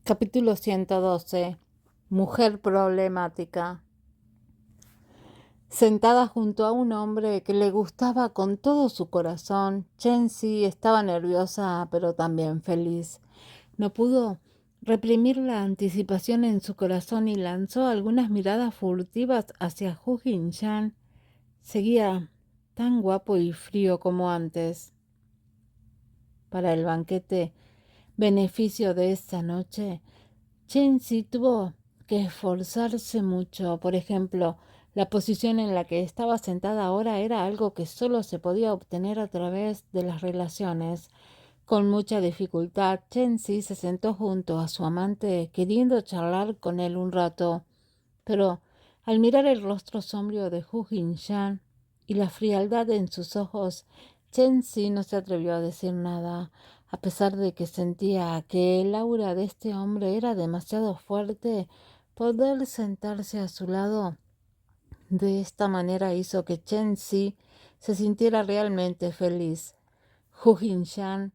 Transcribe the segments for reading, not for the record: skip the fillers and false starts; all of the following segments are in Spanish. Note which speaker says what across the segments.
Speaker 1: Capítulo 112. Mujer problemática. Sentada junto a un hombre que le gustaba con todo su corazón, Chenzi estaba nerviosa pero también feliz. No pudo reprimir la anticipación en su corazón y lanzó algunas miradas furtivas hacia Hu Jinshan. Seguía tan guapo y frío como antes. Para el banquete beneficio de esa noche, Chenzi tuvo que esforzarse mucho. Por ejemplo, la posición en la que estaba sentada ahora era algo que solo se podía obtener a través de las relaciones. Con mucha dificultad, Chenzi se sentó junto a su amante, queriendo charlar con él un rato. Pero al mirar el rostro sombrío de Hu Jinshan y la frialdad en sus ojos, Chenzi no se atrevió a decir nada. A pesar de que sentía que el aura de este hombre era demasiado fuerte, poder sentarse a su lado de esta manera hizo que Chenzi se sintiera realmente feliz. Hu Jinshan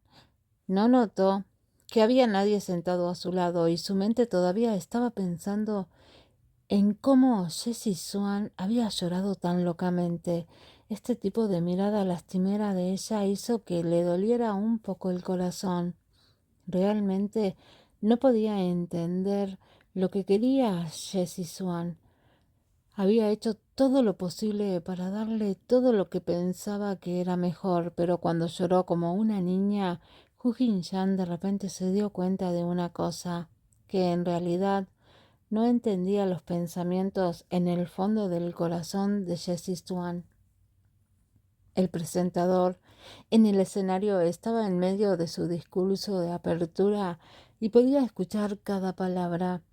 Speaker 1: no notó que había nadie sentado a su lado y su mente todavía estaba pensando en cómo Jessie Swan había llorado tan locamente. Este tipo de mirada lastimera de ella hizo que le doliera un poco el corazón. Realmente no podía entender lo que quería Jessie Swan. Había hecho todo lo posible para darle todo lo que pensaba que era mejor, pero cuando lloró como una niña, Hu Jinshan de repente se dio cuenta de una cosa, que en realidad no entendía los pensamientos en el fondo del corazón de Jessie Swan. El presentador en el escenario estaba en medio de su discurso de apertura y podía escuchar cada palabra.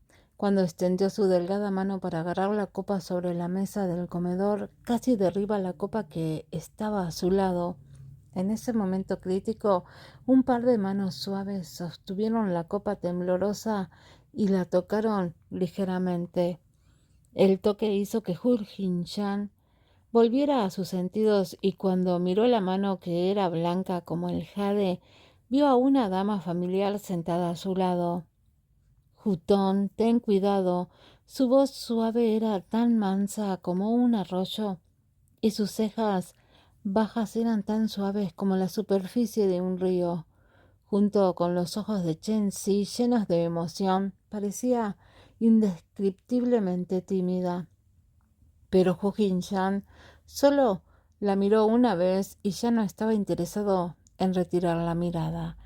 Speaker 1: Cuando extendió su delgada mano para agarrar la copa sobre la mesa del comedor, casi derriba la copa que estaba a su lado. En ese momento crítico, un par de manos suaves sostuvieron la copa temblorosa y la tocaron ligeramente. El toque hizo que Hu Jinshan volviera a sus sentidos y cuando miró la mano que era blanca como el jade, vio a una dama familiar sentada a su lado. Jutón, ten cuidado. Su voz suave era tan mansa como un arroyo y sus cejas bajas eran tan suaves como la superficie de un río. Junto con los ojos de Chenzi llenos de emoción, parecía indescriptiblemente tímida. Pero Hu Jinshan solo la miró una vez y ya no estaba interesado en retirar la mirada.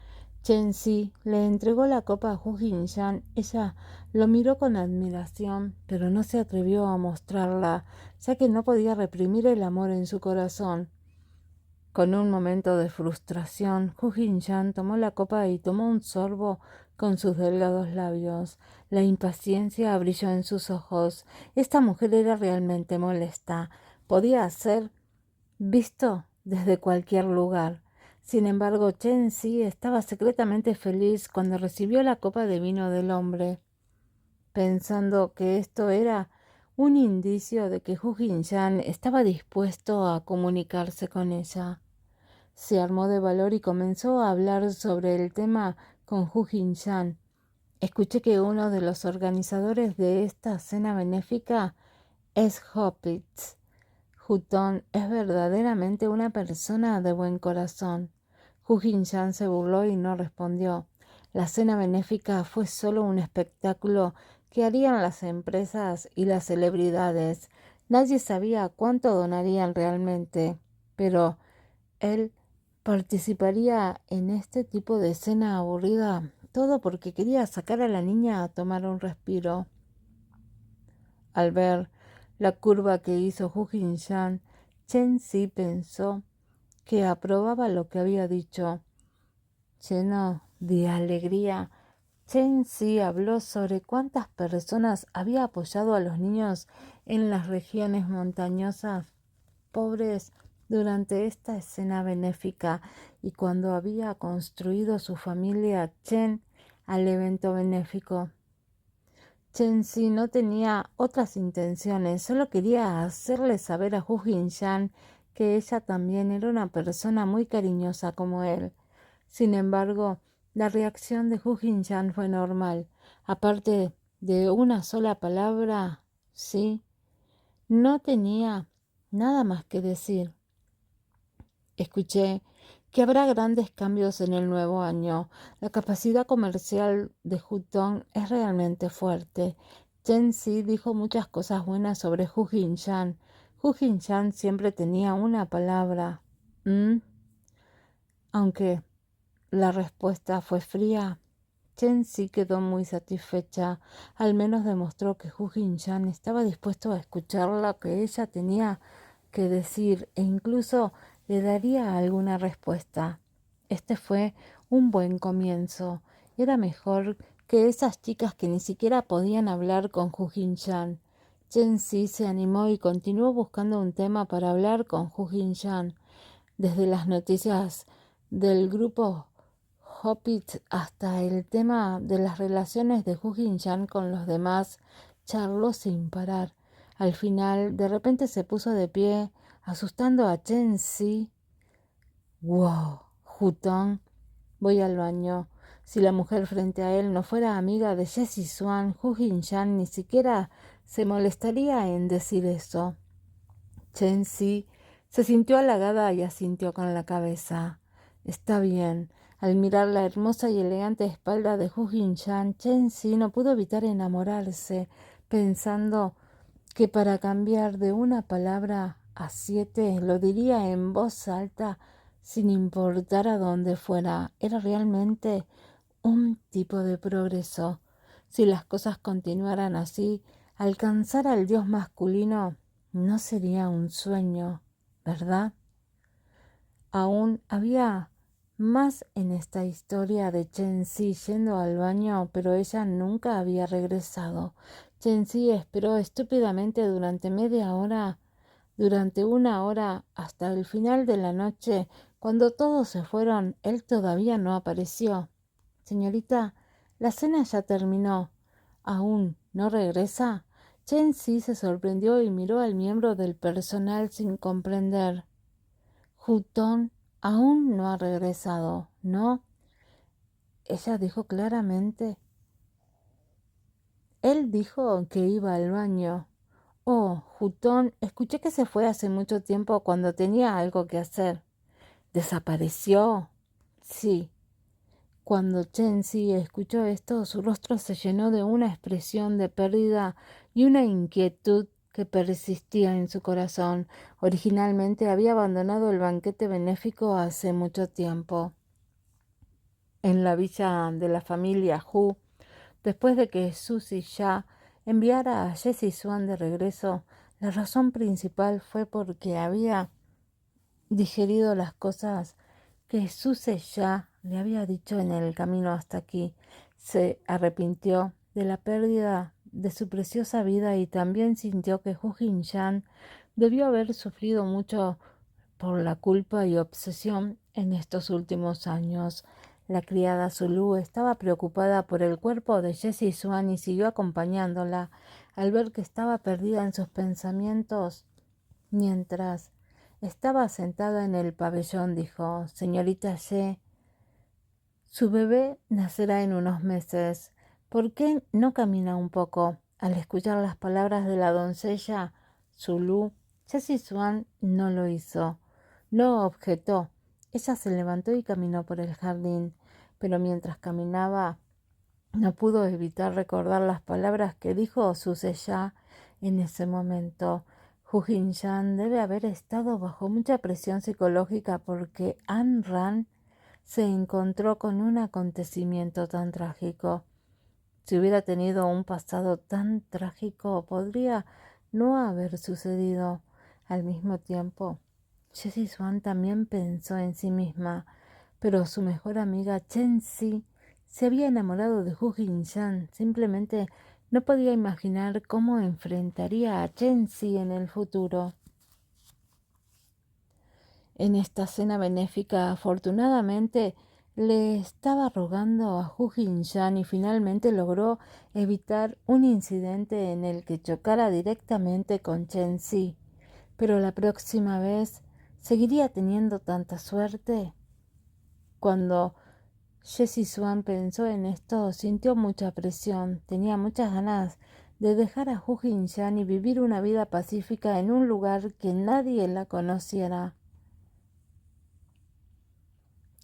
Speaker 1: Chenzi le entregó la copa a Hu Jinshan. Ella lo miró con admiración, pero no se atrevió a mostrarla, ya que no podía reprimir el amor en su corazón. Con un momento de frustración, Hu Jinshan tomó la copa y tomó un sorbo con sus delgados labios. La impaciencia brilló en sus ojos. Esta mujer era realmente molesta. Podía ser visto desde cualquier lugar. Sin embargo, Chenzi estaba secretamente feliz cuando recibió la copa de vino del hombre, pensando que esto era un indicio de que Hu Jinshan estaba dispuesto a comunicarse con ella. Se armó de valor y comenzó a hablar sobre el tema con Hu Jinshan. Escuché que uno de los organizadores de esta cena benéfica es Hopitz. Hutón es verdaderamente una persona de buen corazón. Hu Jinshan se burló y no respondió. La cena benéfica fue solo un espectáculo que harían las empresas y las celebridades. Nadie sabía cuánto donarían realmente, pero él participaría en este tipo de cena aburrida, todo porque quería sacar a la niña a tomar un respiro. Al ver la curva que hizo Hu Jinshan, Chenzi pensó que aprobaba lo que había dicho. Lleno de alegría, Chenzi habló sobre cuántas personas había apoyado a los niños en las regiones montañosas pobres durante esta escena benéfica y cuando había construido su familia Chen al evento benéfico. Chenzi no tenía otras intenciones, solo quería hacerle saber a Hu Jinshan que ella también era una persona muy cariñosa como él. Sin embargo, La reacción de Hu Jin-chan fue normal. Aparte de una sola palabra, sí, no tenía nada más que decir. Escuché que habrá grandes cambios en el nuevo año. La capacidad comercial de Hutong es realmente fuerte. Chen Si dijo muchas cosas buenas sobre Hu Jin-chan. Hu Jin-chan siempre tenía una palabra. ¿Mm? Aunque la respuesta fue fría, Chen Si quedó muy satisfecha. Al menos demostró que Hu Jin-chan estaba dispuesto a escuchar lo que ella tenía que decir e incluso le daría alguna respuesta. Este fue un buen comienzo. Era mejor que esas chicas que ni siquiera podían hablar con Hu Jin-chan. Chen Si se animó y continuó buscando un tema para hablar con Hu Jin-chan. Desde las noticias del grupo Hobbit hasta el tema de las relaciones de Hu Jin-chan con los demás, charló sin parar. Al final, de repente se puso de pie, asustando a Chen Si. ¡Wow! Hutong, voy al baño. Si la mujer frente a él no fuera amiga de Jessie Swan, Hu Jin-chan ni siquiera se molestaría en decir eso. Chen Si se sintió halagada y asintió con la cabeza. Está bien. Al mirar la hermosa y elegante espalda de Hu Jin-chan, Chen Si no pudo evitar enamorarse, pensando que para cambiar de una palabra a 7 lo diría en voz alta sin importar a dónde fuera. Era realmente un tipo de progreso. Si las cosas continuaran así, alcanzar al dios masculino no sería un sueño, ¿verdad? Aún había más en esta historia de Chen Si yendo al baño, pero ella nunca había regresado. Chen Si esperó estúpidamente durante una hora, hasta el final de la noche. Cuando todos se fueron, él todavía no apareció. Señorita, la cena ya terminó. ¿Aún no regresa? Chen Si se sorprendió y miró al miembro del personal sin comprender. Hutong aún no ha regresado, ¿no? Ella dijo claramente. Él dijo que iba al baño. Oh, Hutong, escuché que se fue hace mucho tiempo cuando tenía algo que hacer. ¿Desapareció? Sí. Cuando Chen Si escuchó esto, su rostro se llenó de una expresión de pérdida y una inquietud que persistía en su corazón. Originalmente había abandonado el banquete benéfico hace mucho tiempo. En la villa de la familia Hu, después de que Suzy Ya enviara a Jessie Swan de regreso, la razón principal fue porque había digerido las cosas que Suzy Ya le había dicho en el camino hasta aquí. Se arrepintió de la pérdida de su preciosa vida y también sintió que Hu Jin-chan debió haber sufrido mucho por la culpa y obsesión en estos últimos años. La criada Zulu estaba preocupada por el cuerpo de Jessie Swan y siguió acompañándola. Al ver que estaba perdida en sus pensamientos, mientras estaba sentada en el pabellón, dijo: Señorita Ye, su bebé nacerá en unos meses. ¿Por qué no camina un poco? Al escuchar las palabras de la doncella Zulu, Jessie Swan no lo hizo. No objetó. Ella se levantó y caminó por el jardín, pero mientras caminaba no pudo evitar recordar las palabras que dijo su Ya en ese momento. Hu Jin-chan debe haber estado bajo mucha presión psicológica porque Ayn Rand se encontró con un acontecimiento tan trágico. Si hubiera tenido un pasado tan trágico, podría no haber sucedido. Al mismo tiempo, Jessie Swan también pensó en sí misma, pero su mejor amiga Chen Si se había enamorado de Hu Jin-chan. Simplemente no podía imaginar cómo enfrentaría a Chen Si en el futuro. En esta cena benéfica, afortunadamente, le estaba rogando a Hu Jin-chan y finalmente logró evitar un incidente en el que chocara directamente con Chen Si. Pero la próxima vez, ¿seguiría teniendo tanta suerte? Cuando Jessie Swan pensó en esto, sintió mucha presión, tenía muchas ganas de dejar a Hu Jinshan y vivir una vida pacífica en un lugar que nadie la conociera.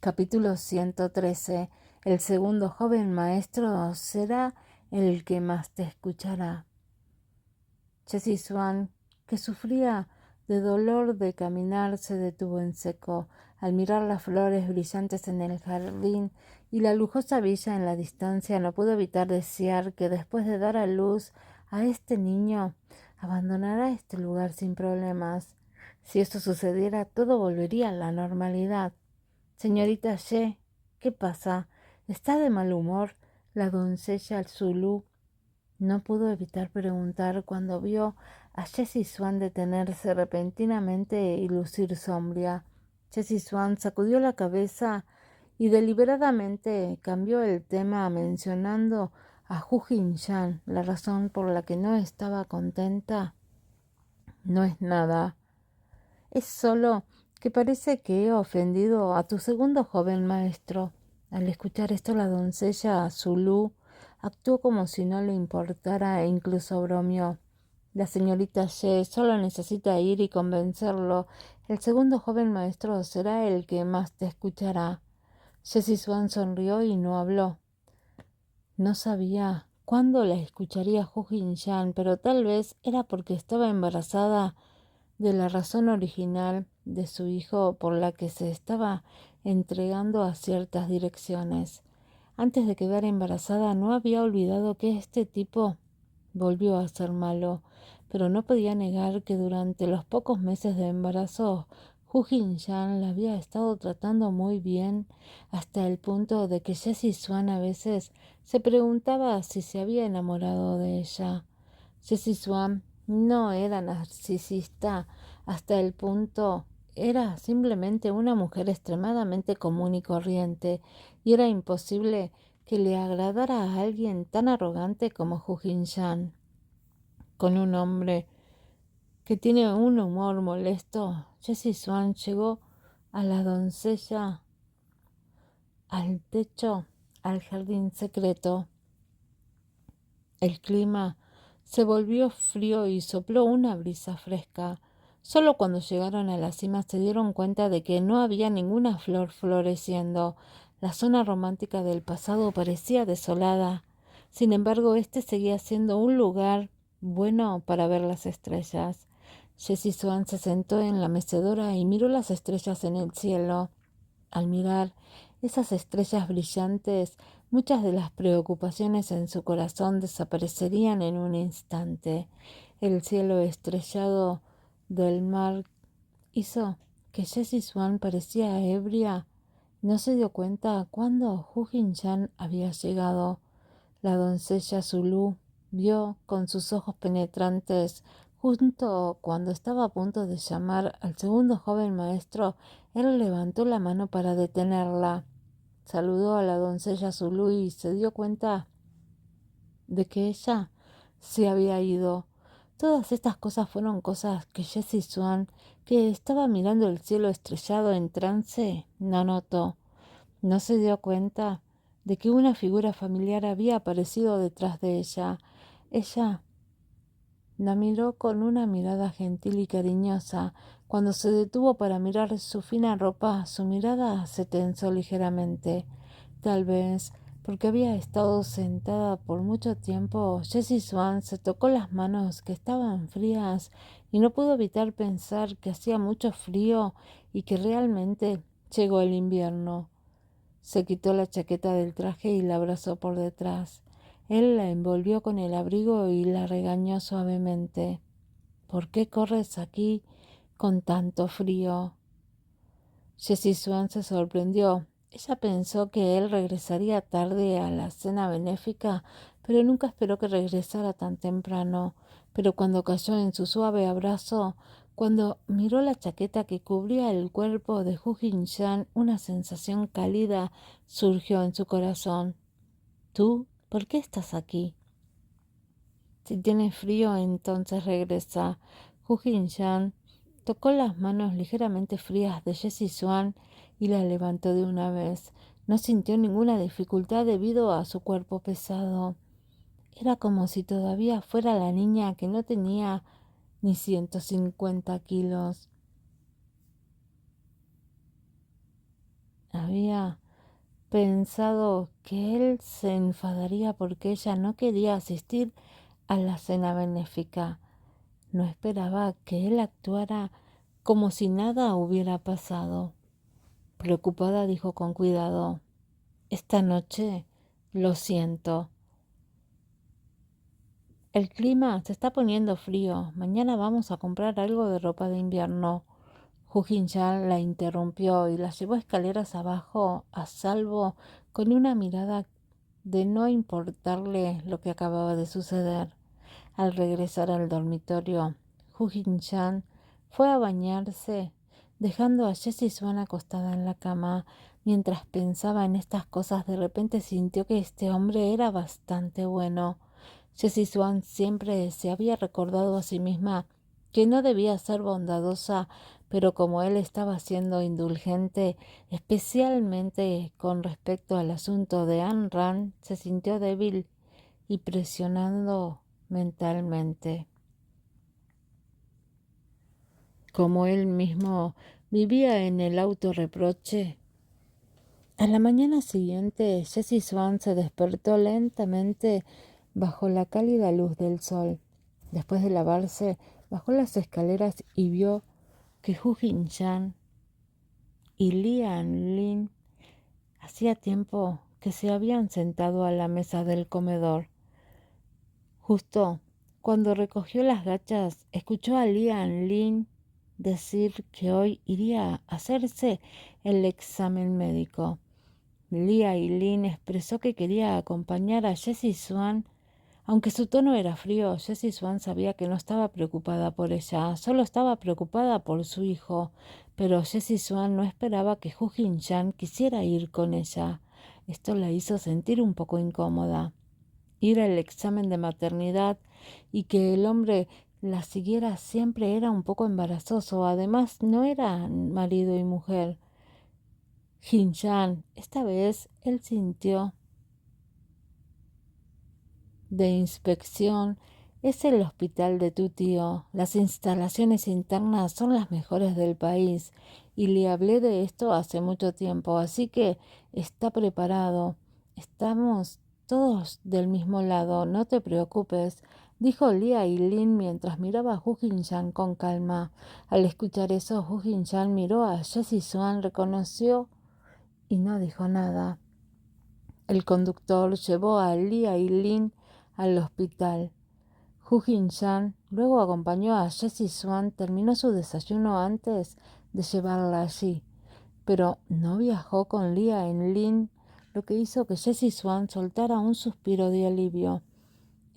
Speaker 1: Capítulo 113. El segundo joven maestro será el que más te escuchará. Jessie Swan, que sufría de dolor de caminar, se detuvo en seco al mirar las flores brillantes en el jardín y la lujosa villa en la distancia. No pudo evitar desear que después de dar a luz a este niño abandonara este lugar sin problemas. Si esto sucediera, todo volvería a la normalidad. Señorita Ye, ¿qué pasa? ¿Está de mal humor? La doncella Zulu no pudo evitar preguntar cuando vio a Jessie Swan detenerse repentinamente y lucir sombría. Jessie Swan sacudió la cabeza y deliberadamente cambió el tema mencionando a Hu Jinshan. La razón por la que no estaba contenta no es nada. Es solo que parece que he ofendido a tu segundo joven maestro. Al escuchar esto, la doncella Zulu actuó como si no le importara e incluso bromeó. La señorita Ye solo necesita ir y convencerlo. El segundo joven maestro será el que más te escuchará. Jessie Swan sonrió y no habló. No sabía cuándo la escucharía Hu Jinshan, pero tal vez era porque estaba embarazada de la razón original de su hijo por la que se estaba entregando a ciertas direcciones. Antes de quedar embarazada no había olvidado que este tipo volvió a ser malo, pero no podía negar que durante los pocos meses de embarazo Hu Jinshan la había estado tratando muy bien, hasta el punto de que Jessie Swan a veces se preguntaba si se había enamorado de ella. Jessie Swan no era narcisista hasta el punto, era simplemente una mujer extremadamente común y corriente, y era imposible que le agradara a alguien tan arrogante como Hu Jinshan. Con un hombre que tiene un humor molesto, Jessie Swan llegó a la doncella al techo, al jardín secreto. El clima se volvió frío y sopló una brisa fresca. Solo cuando llegaron a la cima se dieron cuenta de que no había ninguna flor floreciendo. La zona romántica del pasado parecía desolada. Sin embargo, este seguía siendo un lugar bueno para ver las estrellas. Jessie Swan se sentó en la mecedora y miró las estrellas en el cielo. Al mirar esas estrellas brillantes, muchas de las preocupaciones en su corazón desaparecerían en un instante. El cielo estrellado del mar hizo que Jessie Swan parecía ebria. No se dio cuenta cuándo Hu Jinshan había llegado. La doncella Zulu vio con sus ojos penetrantes. Justo cuando estaba a punto de llamar al segundo joven maestro, él levantó la mano para detenerla. Saludó a la doncella Zulu y se dio cuenta de que ella se había ido. Todas estas cosas fueron cosas que Jessie Swan, que estaba mirando el cielo estrellado en trance, no notó. No se dio cuenta de que una figura familiar había aparecido detrás de ella. Ella la miró con una mirada gentil y cariñosa. Cuando se detuvo para mirar su fina ropa, su mirada se tensó ligeramente. Tal vez porque había estado sentada por mucho tiempo, Jessie Swan se tocó las manos que estaban frías y no pudo evitar pensar que hacía mucho frío y que realmente llegó el invierno. Se quitó la chaqueta del traje y la abrazó por detrás. Él la envolvió con el abrigo y la regañó suavemente. ¿Por qué corres aquí con tanto frío? Jessie Swan se sorprendió. Ella pensó que él regresaría tarde a la cena benéfica, pero nunca esperó que regresara tan temprano. Pero cuando cayó en su suave abrazo, cuando miró la chaqueta que cubría el cuerpo de Hu Jinshan, una sensación cálida surgió en su corazón. ¿Tú? ¿Por qué estás aquí? Si tienes frío, entonces regresa. Hu Jinshan tocó las manos ligeramente frías de Jessie Swan y la levantó de una vez. No sintió ninguna dificultad debido a su cuerpo pesado. Era como si todavía fuera la niña que no tenía ni 150 kilos. Había pensado que él se enfadaría porque ella no quería asistir a la cena benéfica. No esperaba que él actuara como si nada hubiera pasado. Preocupada dijo con cuidado: esta noche lo siento. El clima se está poniendo frío. Mañana vamos a comprar algo de ropa de invierno. Hu Jin-chan la interrumpió y la llevó escaleras abajo a salvo con una mirada de no importarle lo que acababa de suceder. Al regresar al dormitorio, Hu Jin-chan fue a bañarse, dejando a Jessie Swan acostada en la cama. Mientras pensaba en estas cosas, de repente sintió que este hombre era bastante bueno. Jessie Swan siempre se había recordado a sí misma que no debía ser bondadosa, pero como él estaba siendo indulgente, especialmente con respecto al asunto de Ayn Rand, se sintió débil y presionando mentalmente. Como él mismo vivía en el autorreproche, a la mañana siguiente Jessie Swan se despertó lentamente bajo la cálida luz del sol. Después de lavarse, bajó las escaleras y vio que Hu Jin-chan y Lian Lin hacía tiempo que se habían sentado a la mesa del comedor. Justo cuando recogió las gachas, escuchó a Lian Lin decir que hoy iría a hacerse el examen médico. Lia Lin expresó que quería acompañar a Jessie Swan. Aunque su tono era frío, Jessie Swan sabía que no estaba preocupada por ella, solo estaba preocupada por su hijo. Pero Jessie Swan no esperaba que Hu Jin-chan quisiera ir con ella. Esto la hizo sentir un poco incómoda. Ir al examen de maternidad y que el hombre la siguiera siempre era un poco embarazoso. Además, no eran marido y mujer. Jin-chan, esta vez él sintió de inspección. Es el hospital de tu tío. Las instalaciones internas son las mejores del país y le hablé de esto hace mucho tiempo, así que está preparado. Estamos todos del mismo lado, no te preocupes, dijo Lia Lin mientras miraba a Hu Jin-chan con calma. Al escuchar eso, Hu Jin-chan miró a Jessie Swan, reconoció y no dijo nada. El conductor llevó a Lia Lin al hospital. Hu Jin-chan luego acompañó a Jessie Swan, terminó su desayuno antes de llevarla allí, pero no viajó con Lia Lin, lo que hizo que Jessie Swan soltara un suspiro de alivio.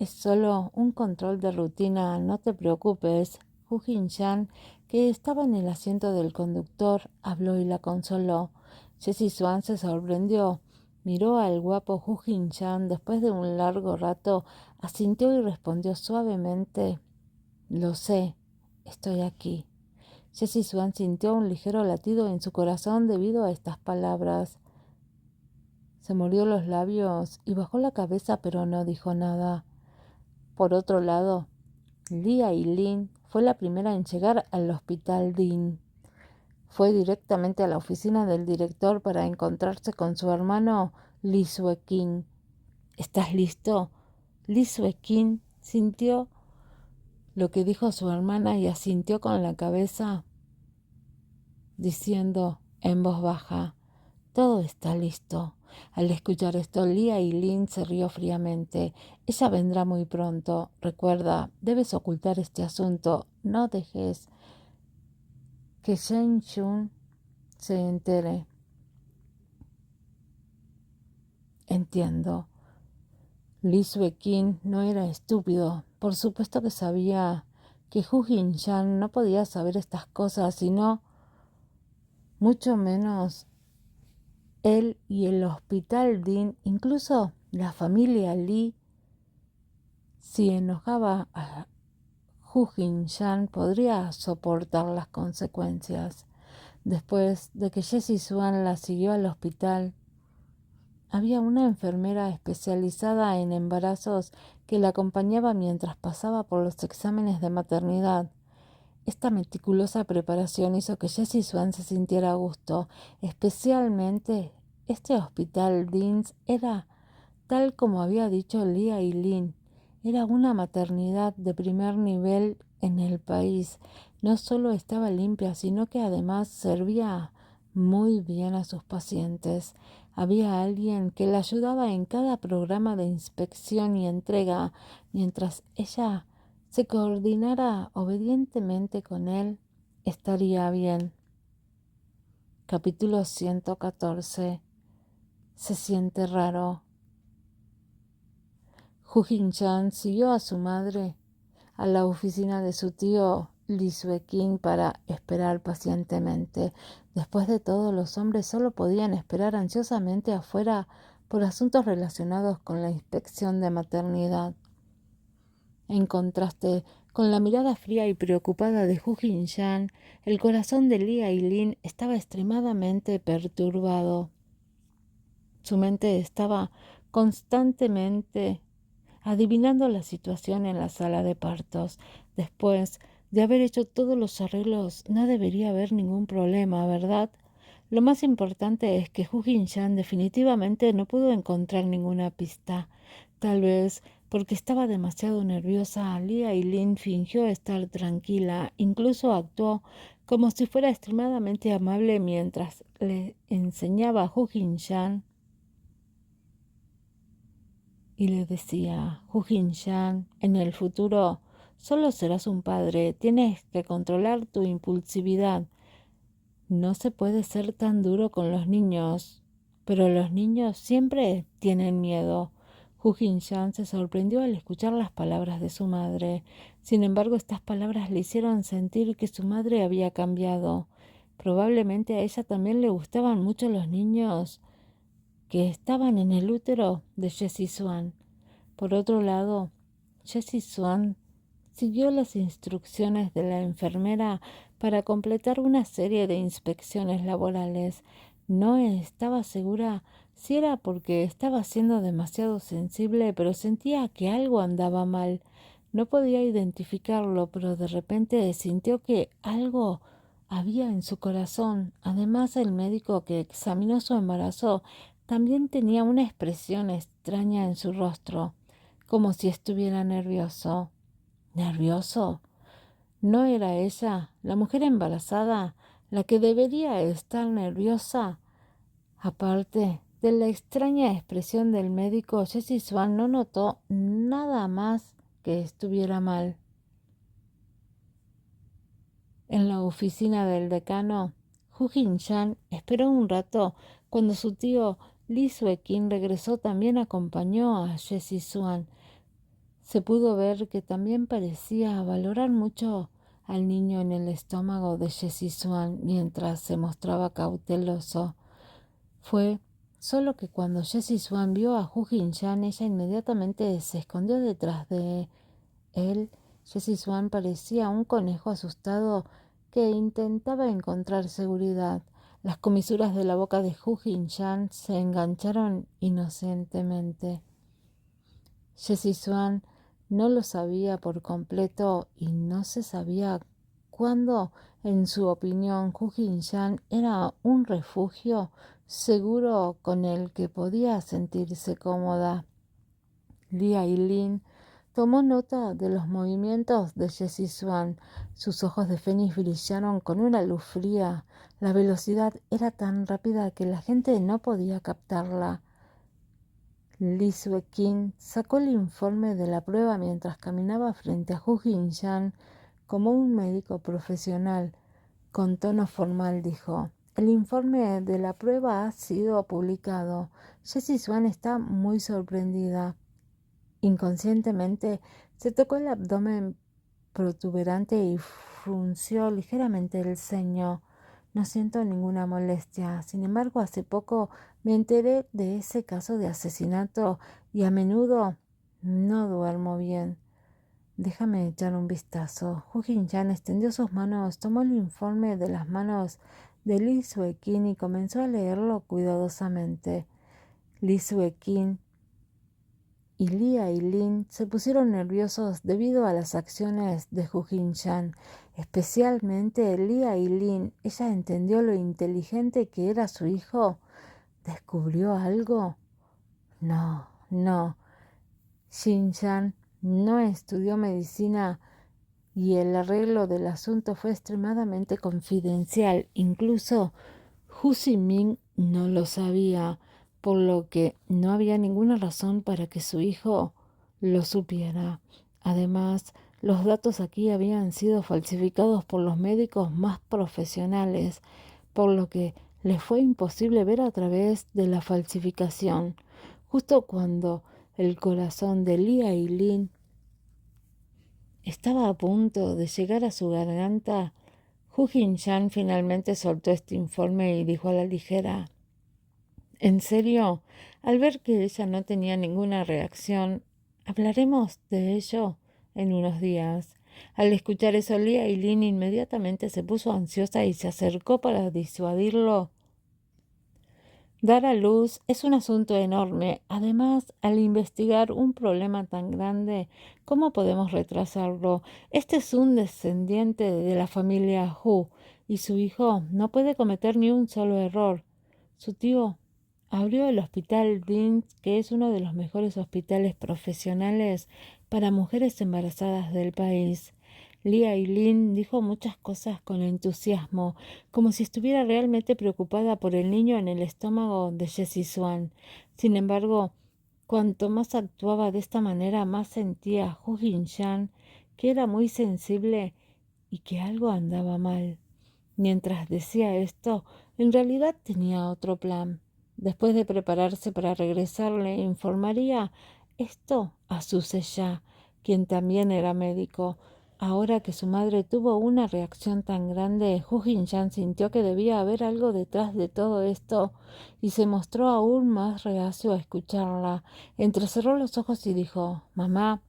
Speaker 1: Es solo un control de rutina, no te preocupes. Hu Jin-chan, que estaba en el asiento del conductor, habló y la consoló. Jessie Swan se sorprendió. Miró al guapo Hu Jin-chan. Después de un largo rato, asintió y respondió suavemente: lo sé, estoy aquí. Jessie Swan sintió un ligero latido en su corazón debido a estas palabras. Se mordió los labios y bajó la cabeza, pero no dijo nada. Por otro lado, Lia Lin fue la primera en llegar al hospital Dean. Fue directamente a la oficina del director para encontrarse con su hermano Lee Sue-kin. ¿Estás listo? Lee Sue-kin sintió lo que dijo su hermana y asintió con la cabeza, diciendo en voz baja: todo está listo. Al escuchar esto, Lia Lin se rió fríamente. Ella vendrá muy pronto. Recuerda, debes ocultar este asunto. No dejes que Shen Chun se entere. Entiendo. Lee Sue-kin no era estúpido. Por supuesto que sabía que Hu Jin-chan no podía saber estas cosas, sino mucho menos él y el hospital Dean, incluso la familia Lee. Si enojaba a Hu Jin-chan, podría soportar las consecuencias. Después de que Jessie Swan la siguió al hospital, había una enfermera especializada en embarazos que la acompañaba mientras pasaba por los exámenes de maternidad. Esta meticulosa preparación hizo que Jessie Swan se sintiera a gusto. Especialmente, este hospital Deans era, tal como había dicho Leah y Lynn, era una maternidad de primer nivel en el país. No solo estaba limpia, sino que además servía muy bien a sus pacientes. Había alguien que la ayudaba en cada programa de inspección y entrega, mientras ella se coordinara obedientemente con él, estaría bien. Capítulo 114. Se siente raro. Hu Jin-chan siguió a su madre a la oficina de su tío Lee Sue-kin para esperar pacientemente. Después de todo, los hombres solo podían esperar ansiosamente afuera por asuntos relacionados con la inspección de maternidad. En contraste con la mirada fría y preocupada de Hu Jin-chan, el corazón de Leah y Lin estaba extremadamente perturbado. Su mente estaba constantemente adivinando la situación en la sala de partos. Después de haber hecho todos los arreglos, no debería haber ningún problema, ¿verdad? Lo más importante es que Hu Jin-chan definitivamente no pudo encontrar ninguna pista. Tal vez porque estaba demasiado nerviosa, Leah y Lin fingió estar tranquila, incluso actuó como si fuera extremadamente amable mientras le enseñaba a Hu Jin-chan y le decía: Hu Jin-chan, en el futuro solo serás un padre, tienes que controlar tu impulsividad. No se puede ser tan duro con los niños, pero los niños siempre tienen miedo. Hu Jin-chan se sorprendió al escuchar las palabras de su madre. Sin embargo, estas palabras le hicieron sentir que su madre había cambiado. Probablemente a ella también le gustaban mucho los niños que estaban en el útero de Jessie Swan. Por otro lado, Jessie Swan siguió las instrucciones de la enfermera para completar una serie de inspecciones laborales. No estaba segura si era porque estaba siendo demasiado sensible, pero sentía que algo andaba mal. No podía identificarlo, pero de repente sintió que algo había en su corazón. Además, el médico que examinó su embarazo también tenía una expresión extraña en su rostro, como si estuviera nervioso. ¿Nervioso? ¿No era ella, la mujer embarazada, la que debería estar nerviosa? Aparte de la extraña expresión del médico, Jessie Swan no notó nada más que estuviera mal. En la oficina del decano, Hu Jin-chan esperó un rato. Cuando su tío Lee Sue-kin regresó, también acompañó a Jessie Swan. Se pudo ver que también parecía valorar mucho al niño en el estómago de Jessie Swan mientras se mostraba cauteloso. Fue solo que cuando Jessie Swan vio a Hu Jin-chan, ella inmediatamente se escondió detrás de él. Jessie Swan parecía un conejo asustado que intentaba encontrar seguridad. Las comisuras de la boca de Hu Jin-chan se engancharon inocentemente. Jessie Swan no lo sabía por completo y no se sabía cuándo, en su opinión, Hu Jin-chan era un refugio seguro con el que podía sentirse cómoda. Leah y Lin tomó nota de los movimientos de Jessie Swan. Sus ojos de fénix brillaron con una luz fría. La velocidad era tan rápida que la gente no podía captarla. Lee Sue-kin sacó el informe de la prueba mientras caminaba frente a Hu Jin-chan como un médico profesional. Con tono formal dijo: el informe de la prueba ha sido publicado. Jessie Swan está muy sorprendida. Inconscientemente se tocó el abdomen protuberante y frunció ligeramente el ceño. No siento ninguna molestia. Sin embargo, hace poco me enteré de ese caso de asesinato y a menudo no duermo bien. Déjame echar un vistazo. Hu Jin-chan extendió sus manos, tomó el informe de las manos de Lee Sue-kin y comenzó a leerlo cuidadosamente. Lee Sue-kin y Lee Ai-lin se pusieron nerviosos debido a las acciones de Hu Jin-chan, especialmente Lee Ai-lin. Ella entendió lo inteligente que era su hijo. ¿Descubrió algo? No. Jin-chan no estudió medicina y el arreglo del asunto fue extremadamente confidencial. Incluso Hu Ximing no lo sabía, por lo que no había ninguna razón para que su hijo lo supiera. Además, los datos aquí habían sido falsificados por los médicos más profesionales, por lo que les fue imposible ver a través de la falsificación. Justo cuando el corazón de Lee Ai-lin estaba a punto de llegar a su garganta, Hu Jin-chan finalmente soltó este informe y dijo a la ligera: ¿En serio? Al ver que ella no tenía ninguna reacción, hablaremos de ello en unos días. Al escuchar eso, Lee Ai-lin inmediatamente se puso ansiosa y se acercó para disuadirlo. Dar a luz es un asunto enorme. Además, al investigar un problema tan grande, ¿cómo podemos retrasarlo? Este es un descendiente de la familia Hu y su hijo no puede cometer ni un solo error. Su tío abrió el Hospital Vince, que es uno de los mejores hospitales profesionales para mujeres embarazadas del país. Lee Ai-lin dijo muchas cosas con entusiasmo, como si estuviera realmente preocupada por el niño en el estómago de Jessie Swan. Sin embargo, cuanto más actuaba de esta manera, más sentía Hu Jin-chan que era muy sensible y que algo andaba mal. Mientras decía esto, en realidad tenía otro plan. Después de prepararse para regresar, le informaría esto a su Seya, quien también era médico. Ahora que su madre tuvo una reacción tan grande, Hu Jin-chan sintió que debía haber algo detrás de todo esto y se mostró aún más reacio a escucharla. Entrecerró los ojos y dijo: «Mamá,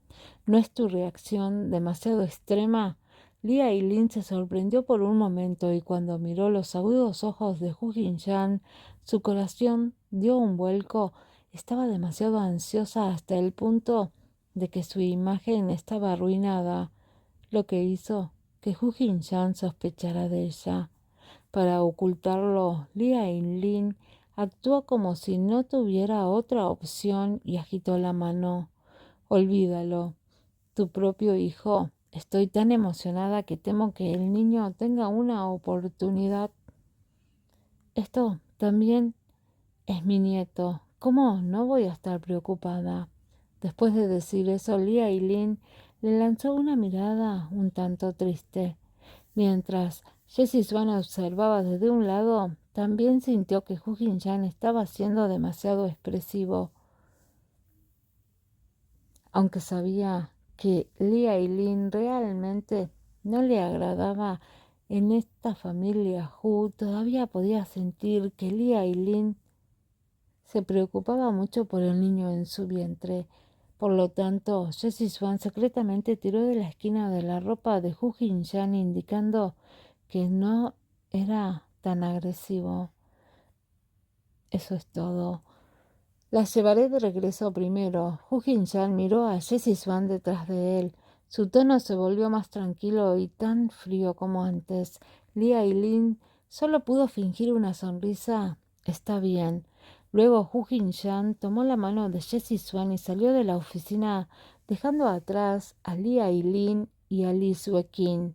Speaker 1: ¿no es tu reacción demasiado extrema?» Lee Ai-lin se sorprendió por un momento y cuando miró los agudos ojos de Hu Jin-chan, su corazón dio un vuelco. Estaba demasiado ansiosa hasta el punto de que su imagen estaba arruinada, lo que hizo que Hu Jin-chan sospechara de ella. Para ocultarlo, Lee Ai-lin actuó como si no tuviera otra opción y agitó la mano. «Olvídalo. Tu propio hijo. Estoy tan emocionada que temo que el niño tenga una oportunidad. Esto también es mi nieto. ¿Cómo no voy a estar preocupada?» Después de decir eso, Lee Ai-lin le lanzó una mirada un tanto triste. Mientras Jessie Swan observaba desde un lado, también sintió que Hu Jin-chan estaba siendo demasiado expresivo. Aunque sabía que Lee Ai-lin realmente no le agradaba en esta familia Hu, todavía podía sentir que Lee Ai-lin se preocupaba mucho por el niño en su vientre. Por lo tanto, Jessie Swan secretamente tiró de la esquina de la ropa de Hu Jin-chan, indicando que no era tan agresivo. Eso es todo. La llevaré de regreso primero. Hu Jin-chan miró a Jessie Swan detrás de él. Su tono se volvió más tranquilo y tan frío como antes. Lee Ai-lin solo pudo fingir una sonrisa. «Está bien». Luego Hu Jin-chan tomó la mano de Jessie Swan y salió de la oficina, dejando atrás a Lee Ai-lin y a Lee Sue-kin.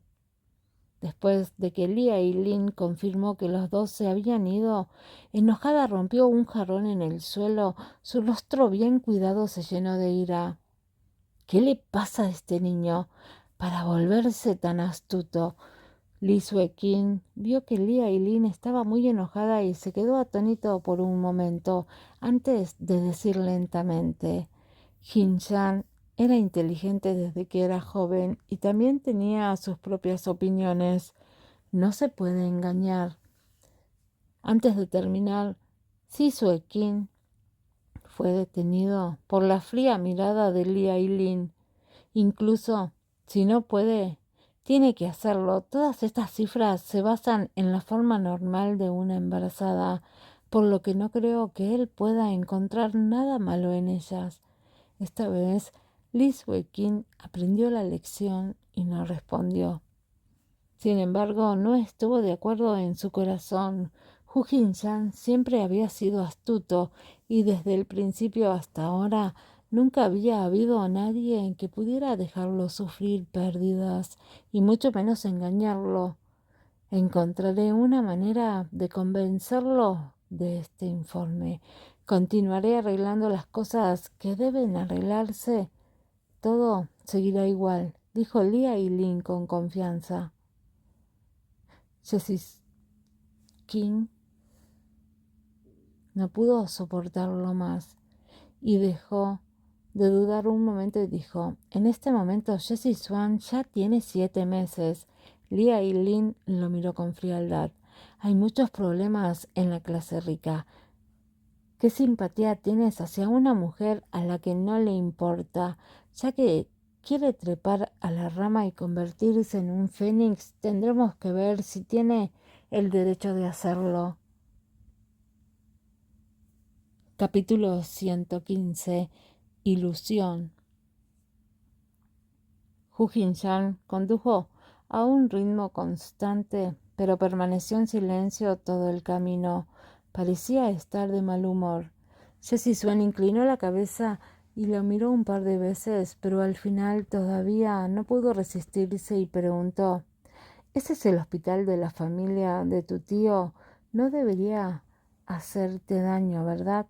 Speaker 1: Después de que Lee Ai-lin confirmó que los dos se habían ido, enojada rompió un jarrón en el suelo. Su rostro bien cuidado se llenó de ira. «¿Qué le pasa a este niño para volverse tan astuto?» Lee Sue-kin vio que Lee Ai-lin estaba muy enojada y se quedó atónito por un momento antes de decir lentamente: «Jin-chan era inteligente desde que era joven y también tenía sus propias opiniones. No se puede engañar». Antes de terminar, Si Sue-kin fue detenido por la fría mirada de Lee Ai-lin. «Incluso si no puede, tiene que hacerlo. Todas estas cifras se basan en la forma normal de una embarazada. por lo que no creo que él pueda encontrar nada malo en ellas. Esta vez, Liz Wekin aprendió la lección y no respondió. Sin embargo, no estuvo de acuerdo en su corazón. Hu Jin-chan siempre había sido astuto y desde el principio hasta ahora nunca había habido nadie que pudiera dejarlo sufrir pérdidas y mucho menos engañarlo. Encontraré una manera de convencerlo de este informe. Continuaré arreglando las cosas que deben arreglarse. Todo seguirá igual, dijo Lee Ailin con confianza. Jessie King no pudo soportarlo más y dejó de dudar un momento y dijo: en este momento Jessie Swan ya tiene 7 meses. Lee Ailin lo miró con frialdad. Hay muchos problemas en la clase rica. ¿Qué simpatía tienes hacia una mujer a la que no le importa, ya que quiere trepar a la rama y convertirse en un fénix? Tendremos que ver si tiene el derecho de hacerlo. Capítulo 115. Ilusión. Hu Jin-chan condujo a un ritmo constante, pero permaneció en silencio todo el camino. Parecía estar de mal humor. Jessie Swan inclinó la cabeza y lo miró un par de veces, pero al final todavía no pudo resistirse y preguntó: ¿ese es el hospital de la familia de tu tío? No debería hacerte daño, ¿verdad?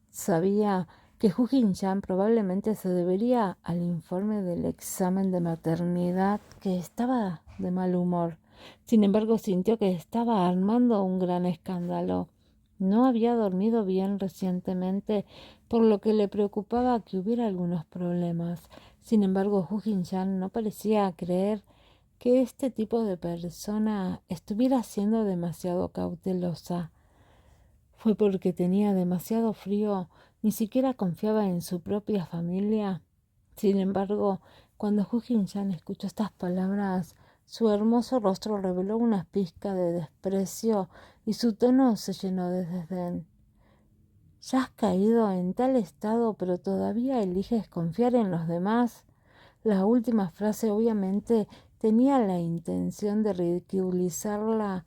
Speaker 1: Sabía que Hu Jin-chan probablemente se debería al informe del examen de maternidad, que estaba de mal humor. Sin embargo, sintió que estaba armando un gran escándalo. No había dormido bien recientemente, por lo que le preocupaba que hubiera algunos problemas. Sin embargo, Hu Jin-chan no parecía creer que este tipo de persona estuviera siendo demasiado cautelosa. ¿Fue porque tenía demasiado frío? ¿Ni siquiera confiaba en su propia familia? Sin embargo, cuando Hu Jin-chan escuchó estas palabras, su hermoso rostro reveló una pizca de desprecio y su tono se llenó de desdén. ¿Ya has caído en tal estado, pero todavía eliges confiar en los demás? La última frase obviamente tenía la intención de ridiculizarla.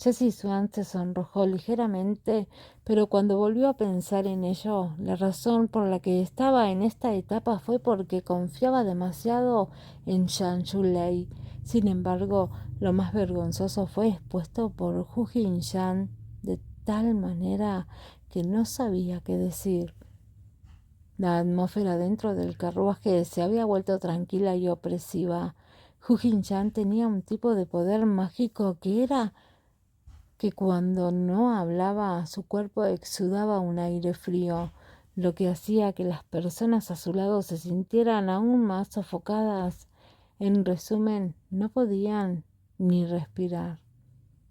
Speaker 1: Jessie Swan se sonrojó ligeramente, pero cuando volvió a pensar en ello, la razón por la que estaba en esta etapa fue porque confiaba demasiado en Zhang Yulei. Sin embargo, lo más vergonzoso fue expuesto por Hu Jin-chan de tal manera que no sabía qué decir. La atmósfera dentro del carruaje se había vuelto tranquila y opresiva. Hu Jin-chan tenía un tipo de poder mágico que era que cuando no hablaba su cuerpo exudaba un aire frío, lo que hacía que las personas a su lado se sintieran aún más sofocadas. En resumen, no podían ni respirar.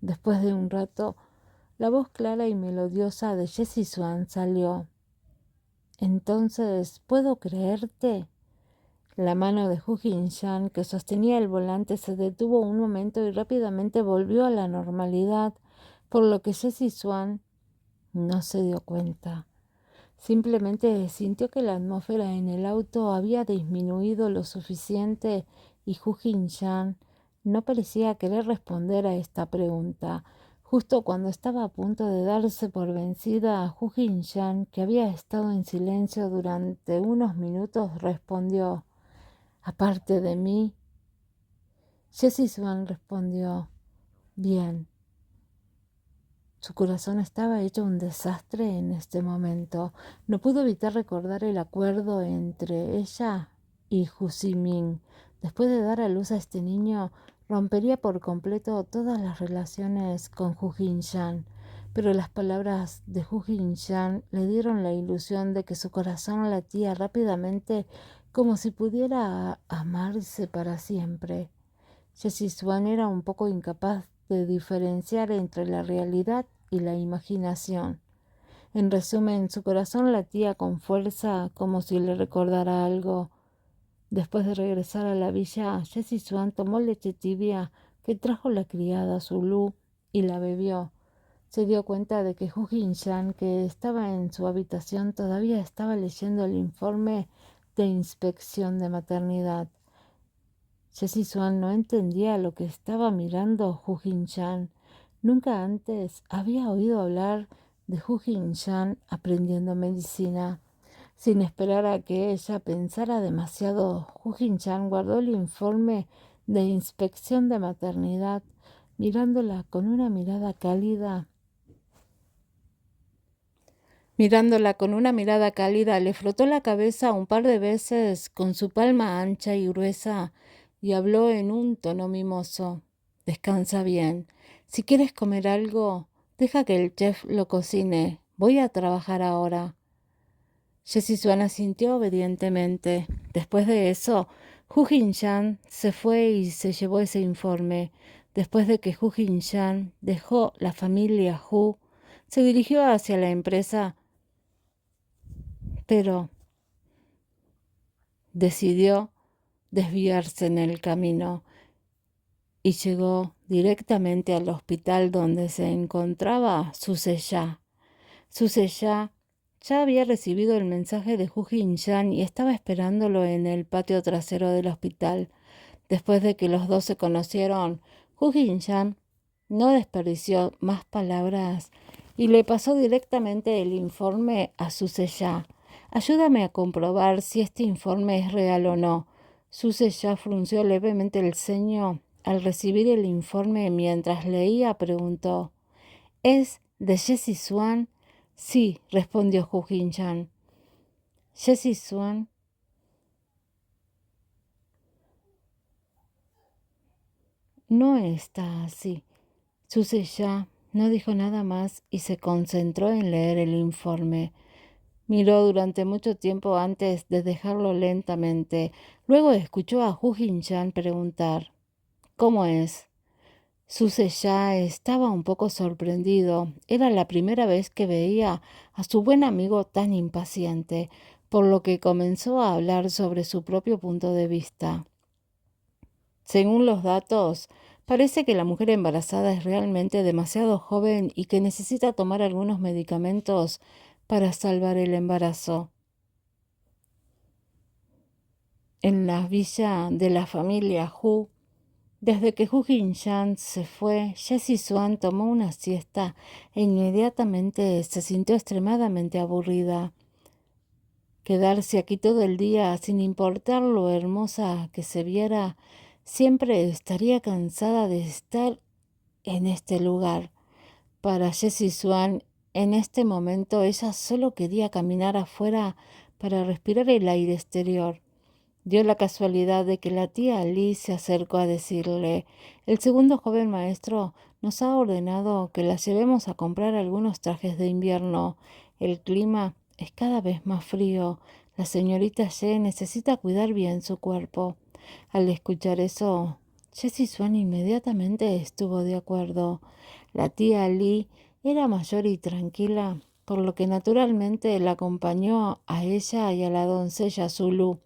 Speaker 1: Después de un rato, la voz clara y melodiosa de Jessie Swan salió. «Entonces, ¿puedo creerte?» La mano de Hu Jin-chan, que sostenía el volante, se detuvo un momento y rápidamente volvió a la normalidad, por lo que Jessie Swan no se dio cuenta. Simplemente sintió que la atmósfera en el auto había disminuido lo suficiente y Hu Jin-chan no parecía querer responder a esta pregunta. Justo cuando estaba a punto de darse por vencida, Hu Jin-chan, que había estado en silencio durante unos minutos, respondió: «Aparte de mí». Jessie Swan respondió: «Bien». Su corazón estaba hecho un desastre en este momento. No pudo evitar recordar el acuerdo entre ella y Hu Zimin. Después de dar a luz a este niño, rompería por completo todas las relaciones con Hu Jin-chan. Pero las palabras de Hu Jin-chan le dieron la ilusión de que su corazón latía rápidamente como si pudiera amarse para siempre. Jessie Swan era un poco incapaz de diferenciar entre la realidad y la imaginación. En resumen, su corazón latía con fuerza como si le recordara algo. Después de regresar a la villa, Jessie Swan tomó leche tibia que trajo la criada Zulu y la bebió. Se dio cuenta de que Hu Jinshan, que estaba en su habitación, todavía estaba leyendo el informe de inspección de maternidad. Jessie Swan no entendía lo que estaba mirando Hu Jinshan. Nunca antes había oído hablar de Hu Jinshan aprendiendo medicina. Sin esperar a que ella pensara demasiado, Hu Jinshan guardó el informe de inspección de maternidad, mirándola con una mirada cálida. Le frotó la cabeza un par de veces con su palma ancha y gruesa y habló en un tono mimoso. Descansa bien. Si quieres comer algo, deja que el chef lo cocine. Voy a trabajar ahora. Jessie Swan asintió obedientemente. Después de eso, Hu Jinshan se fue y se llevó ese informe. Después de que Hu Jinshan dejó la familia Hu, se dirigió hacia la empresa, pero decidió desviarse en el camino y llegó directamente al hospital donde se encontraba Suseya. Suseya ya había recibido el mensaje de Hu Jinshan y estaba esperándolo en el patio trasero del hospital. Después de que los dos se conocieron, Hu Jinshan no desperdició más palabras y le pasó directamente el informe a Suseya. Ayúdame a comprobar si este informe es real o no. Suseya frunció levemente el ceño al recibir el informe. Mientras leía, preguntó: ¿Es de Jessie Swan? Sí, respondió Hu Jinshan. Jessie Swan no está así. Suseya no dijo nada más y se concentró en leer el informe. Miró durante mucho tiempo antes de dejarlo lentamente. Luego escuchó a Hu Jinshan preguntar: ¿Cómo es? Suseya estaba un poco sorprendido. Era la primera vez que veía a su buen amigo tan impaciente, por lo que comenzó a hablar sobre su propio punto de vista. Según los datos, parece que la mujer embarazada es realmente demasiado joven y que necesita tomar algunos medicamentos para salvar el embarazo. En la villa de la familia Hu, desde que Hu Jinshan se fue, Jessie Swan tomó una siesta e inmediatamente se sintió extremadamente aburrida. Quedarse aquí todo el día, sin importar lo hermosa que se viera, siempre estaría cansada de estar en este lugar. Para Jessie Swan, en este momento, ella solo quería caminar afuera para respirar el aire exterior. Dio la casualidad de que la tía Lee se acercó a decirle: el segundo joven maestro nos ha ordenado que la llevemos a comprar algunos trajes de invierno. El clima es cada vez más frío. La señorita Ye necesita cuidar bien su cuerpo. Al escuchar eso, Jessie Swan inmediatamente estuvo de acuerdo. La tía Lee era mayor y tranquila, por lo que naturalmente la acompañó a ella y a la doncella Zulu,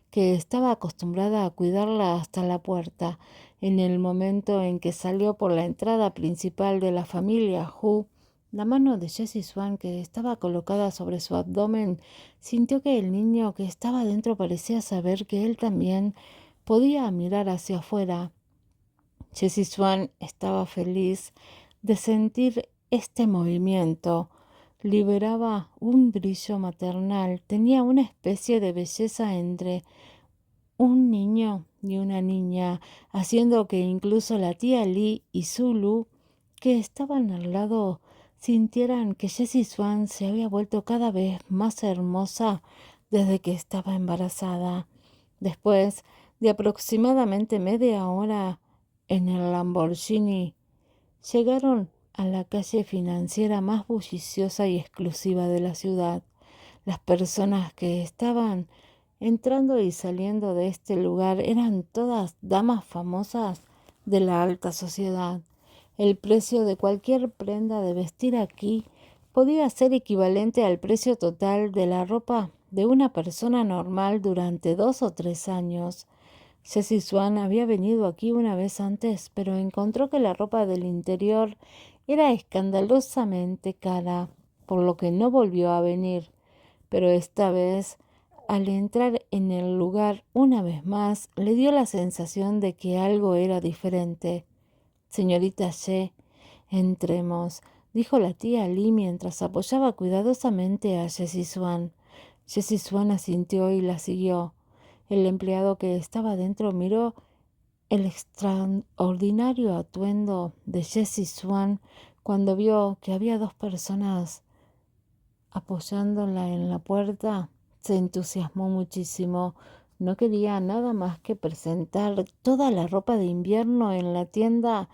Speaker 1: que estaba acostumbrada a cuidarla hasta la puerta. En el momento en que salió por la entrada principal de la familia Hu, la mano de Jessie Swan, que estaba colocada sobre su abdomen, sintió que el niño que estaba dentro parecía saber que él también podía mirar hacia afuera. Jessie Swan estaba feliz de sentir este movimiento. Liberaba un brillo maternal, tenía una especie de belleza entre un niño y una niña, haciendo que incluso la tía Lee y Zulu, que estaban al lado, sintieran que Jessie Swan se había vuelto cada vez más hermosa desde que estaba embarazada. Después de aproximadamente media hora en el Lamborghini, llegaron a la calle financiera más bulliciosa y exclusiva de la ciudad. Las personas que estaban entrando y saliendo de este lugar eran todas damas famosas de la alta sociedad. El precio de cualquier prenda de vestir aquí podía ser equivalente al precio total de la ropa de una persona normal durante 2 o 3 años. Jessie Swan había venido aquí una vez antes, pero encontró que la ropa del interior era escandalosamente cara, por lo que no volvió a venir. Pero esta vez, al entrar en el lugar una vez más, le dio la sensación de que algo era diferente. Señorita Ye, entremos, dijo la tía Lee mientras apoyaba cuidadosamente a Jessie Swan. Jessie Swan asintió y la siguió. El empleado que estaba dentro miró el extraordinario atuendo de Jessie Swan cuando vio que había dos personas apoyándola en la puerta. Se entusiasmó muchísimo. No quería nada más que presentar toda la ropa de invierno en la tienda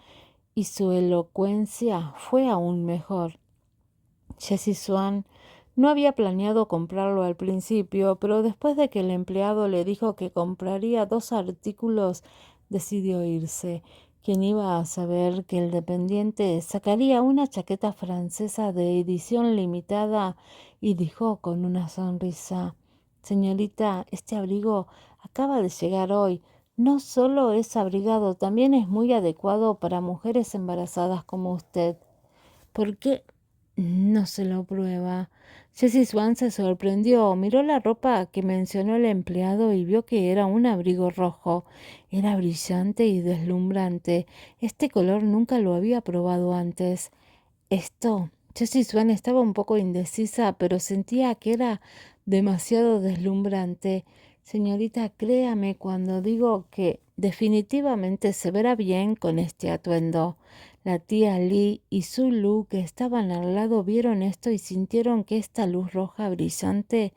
Speaker 1: y su elocuencia fue aún mejor. Jessie Swan no había planeado comprarlo al principio, pero después de que el empleado le dijo que compraría 2 artículos, decidió irse. ¿Quién iba a saber que el dependiente sacaría una chaqueta francesa de edición limitada? Y dijo con una sonrisa: «Señorita, este abrigo acaba de llegar hoy. No solo es abrigado, también es muy adecuado para mujeres embarazadas como usted». «¿Por qué no se lo prueba?» Jessie Swan se sorprendió, miró la ropa que mencionó el empleado y vio que era un abrigo rojo. Era brillante y deslumbrante. Este color nunca lo había probado antes. Jessie Swan estaba un poco indecisa, pero sentía que era demasiado deslumbrante. «Señorita, créame cuando digo que definitivamente se verá bien con este atuendo». La tía Lee y Zulu, que estaban al lado, vieron esto y sintieron que esta luz roja brillante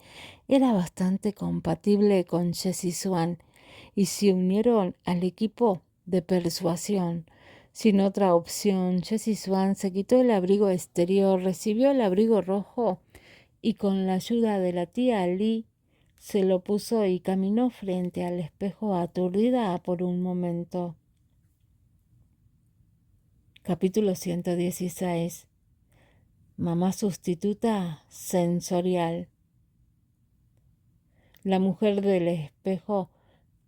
Speaker 1: era bastante compatible con Jessie Swan y se unieron al equipo de persuasión. Sin otra opción, Jessie Swan se quitó el abrigo exterior, recibió el abrigo rojo y con la ayuda de la tía Lee se lo puso y caminó frente al espejo aturdida por un momento. Capítulo 116. Mamá sustituta sensorial. La mujer del espejo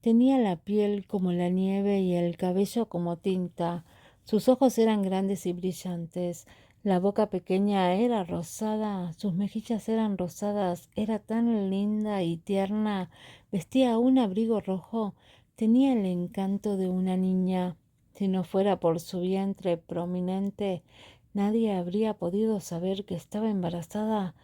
Speaker 1: tenía la piel como la nieve y el cabello como tinta. Sus ojos eran grandes y brillantes. La boca pequeña era rosada, sus mejillas eran rosadas. Era tan linda y tierna. Vestía un abrigo rojo. Tenía el encanto de una niña. Si no fuera por su vientre prominente, nadie habría podido saber que estaba embarazada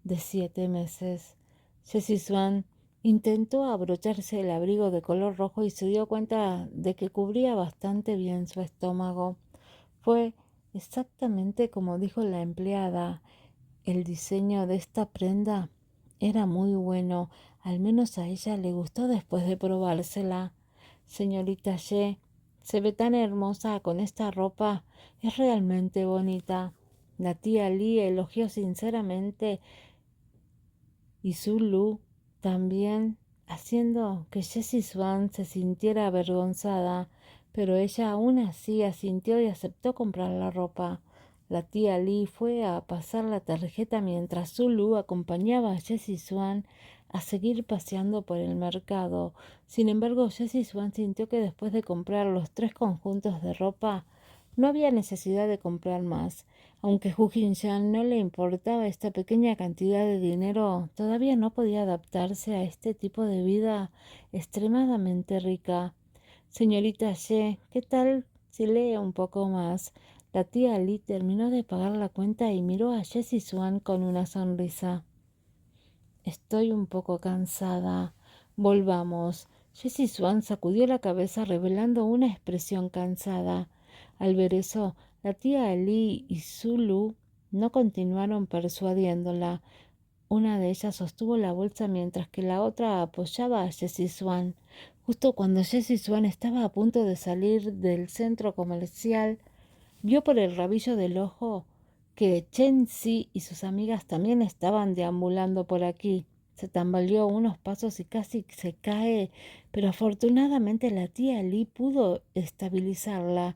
Speaker 1: de 7 meses. Jessie Swan intentó abrocharse el abrigo de color rojo y se dio cuenta de que cubría bastante bien su estómago. Fue exactamente como dijo la empleada. El diseño de esta prenda era muy bueno. Al menos a ella le gustó después de probársela. «Señorita Ye, se ve tan hermosa con esta ropa. Es realmente bonita». La tía Lee elogió sinceramente y Zulu también, haciendo que Jessie Swan se sintiera avergonzada, pero ella aún así asintió y aceptó comprar la ropa. La tía Lee fue a pasar la tarjeta mientras Zulu acompañaba a Jessie Swan a seguir paseando por el mercado. Sin embargo, Jessie Swan sintió que después de comprar los 3 conjuntos de ropa, no había necesidad de comprar más. Aunque Hu Jin-chan no le importaba esta pequeña cantidad de dinero, todavía no podía adaptarse a este tipo de vida extremadamente rica. «Señorita Ye, ¿qué tal si lee un poco más?» La tía Lee terminó de pagar la cuenta y miró a Jessie Swan con una sonrisa. «Estoy un poco cansada. Volvamos». Jessie Swan sacudió la cabeza revelando una expresión cansada. Al ver eso, la tía Lee y Zulu no continuaron persuadiéndola. Una de ellas sostuvo la bolsa mientras que la otra apoyaba a Jessie Swan. Justo cuando Jessie Swan estaba a punto de salir del centro comercial, vio por el rabillo del ojo que Chen Si y sus amigas también estaban deambulando por aquí. Se tambaleó unos pasos y casi se cae, pero afortunadamente la tía Lee pudo estabilizarla.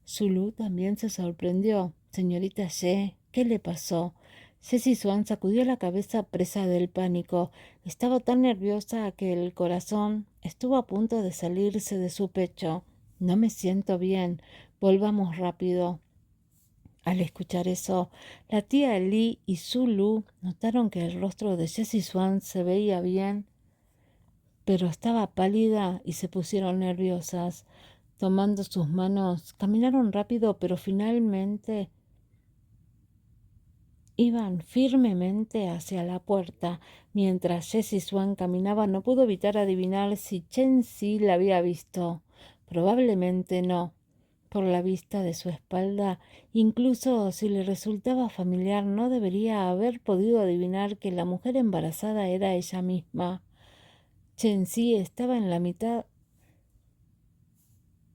Speaker 1: Zulu también se sorprendió. «Señorita Ye, ¿qué le pasó?» Jessie Swan sacudió la cabeza presa del pánico. Estaba tan nerviosa que el corazón estuvo a punto de salirse de su pecho. «No me siento bien. Volvamos rápido». Al escuchar eso, la tía Lee y Zulu notaron que el rostro de Jessie Swan se veía bien, pero estaba pálida y se pusieron nerviosas. Tomando sus manos, caminaron rápido, pero finalmente iban firmemente hacia la puerta. Mientras Jessie Swan caminaba, no pudo evitar adivinar si Chen Si la había visto. Probablemente no, por la vista de su espalda. Incluso si le resultaba familiar, no debería haber podido adivinar que la mujer embarazada era ella misma. Chen Si estaba en la mitad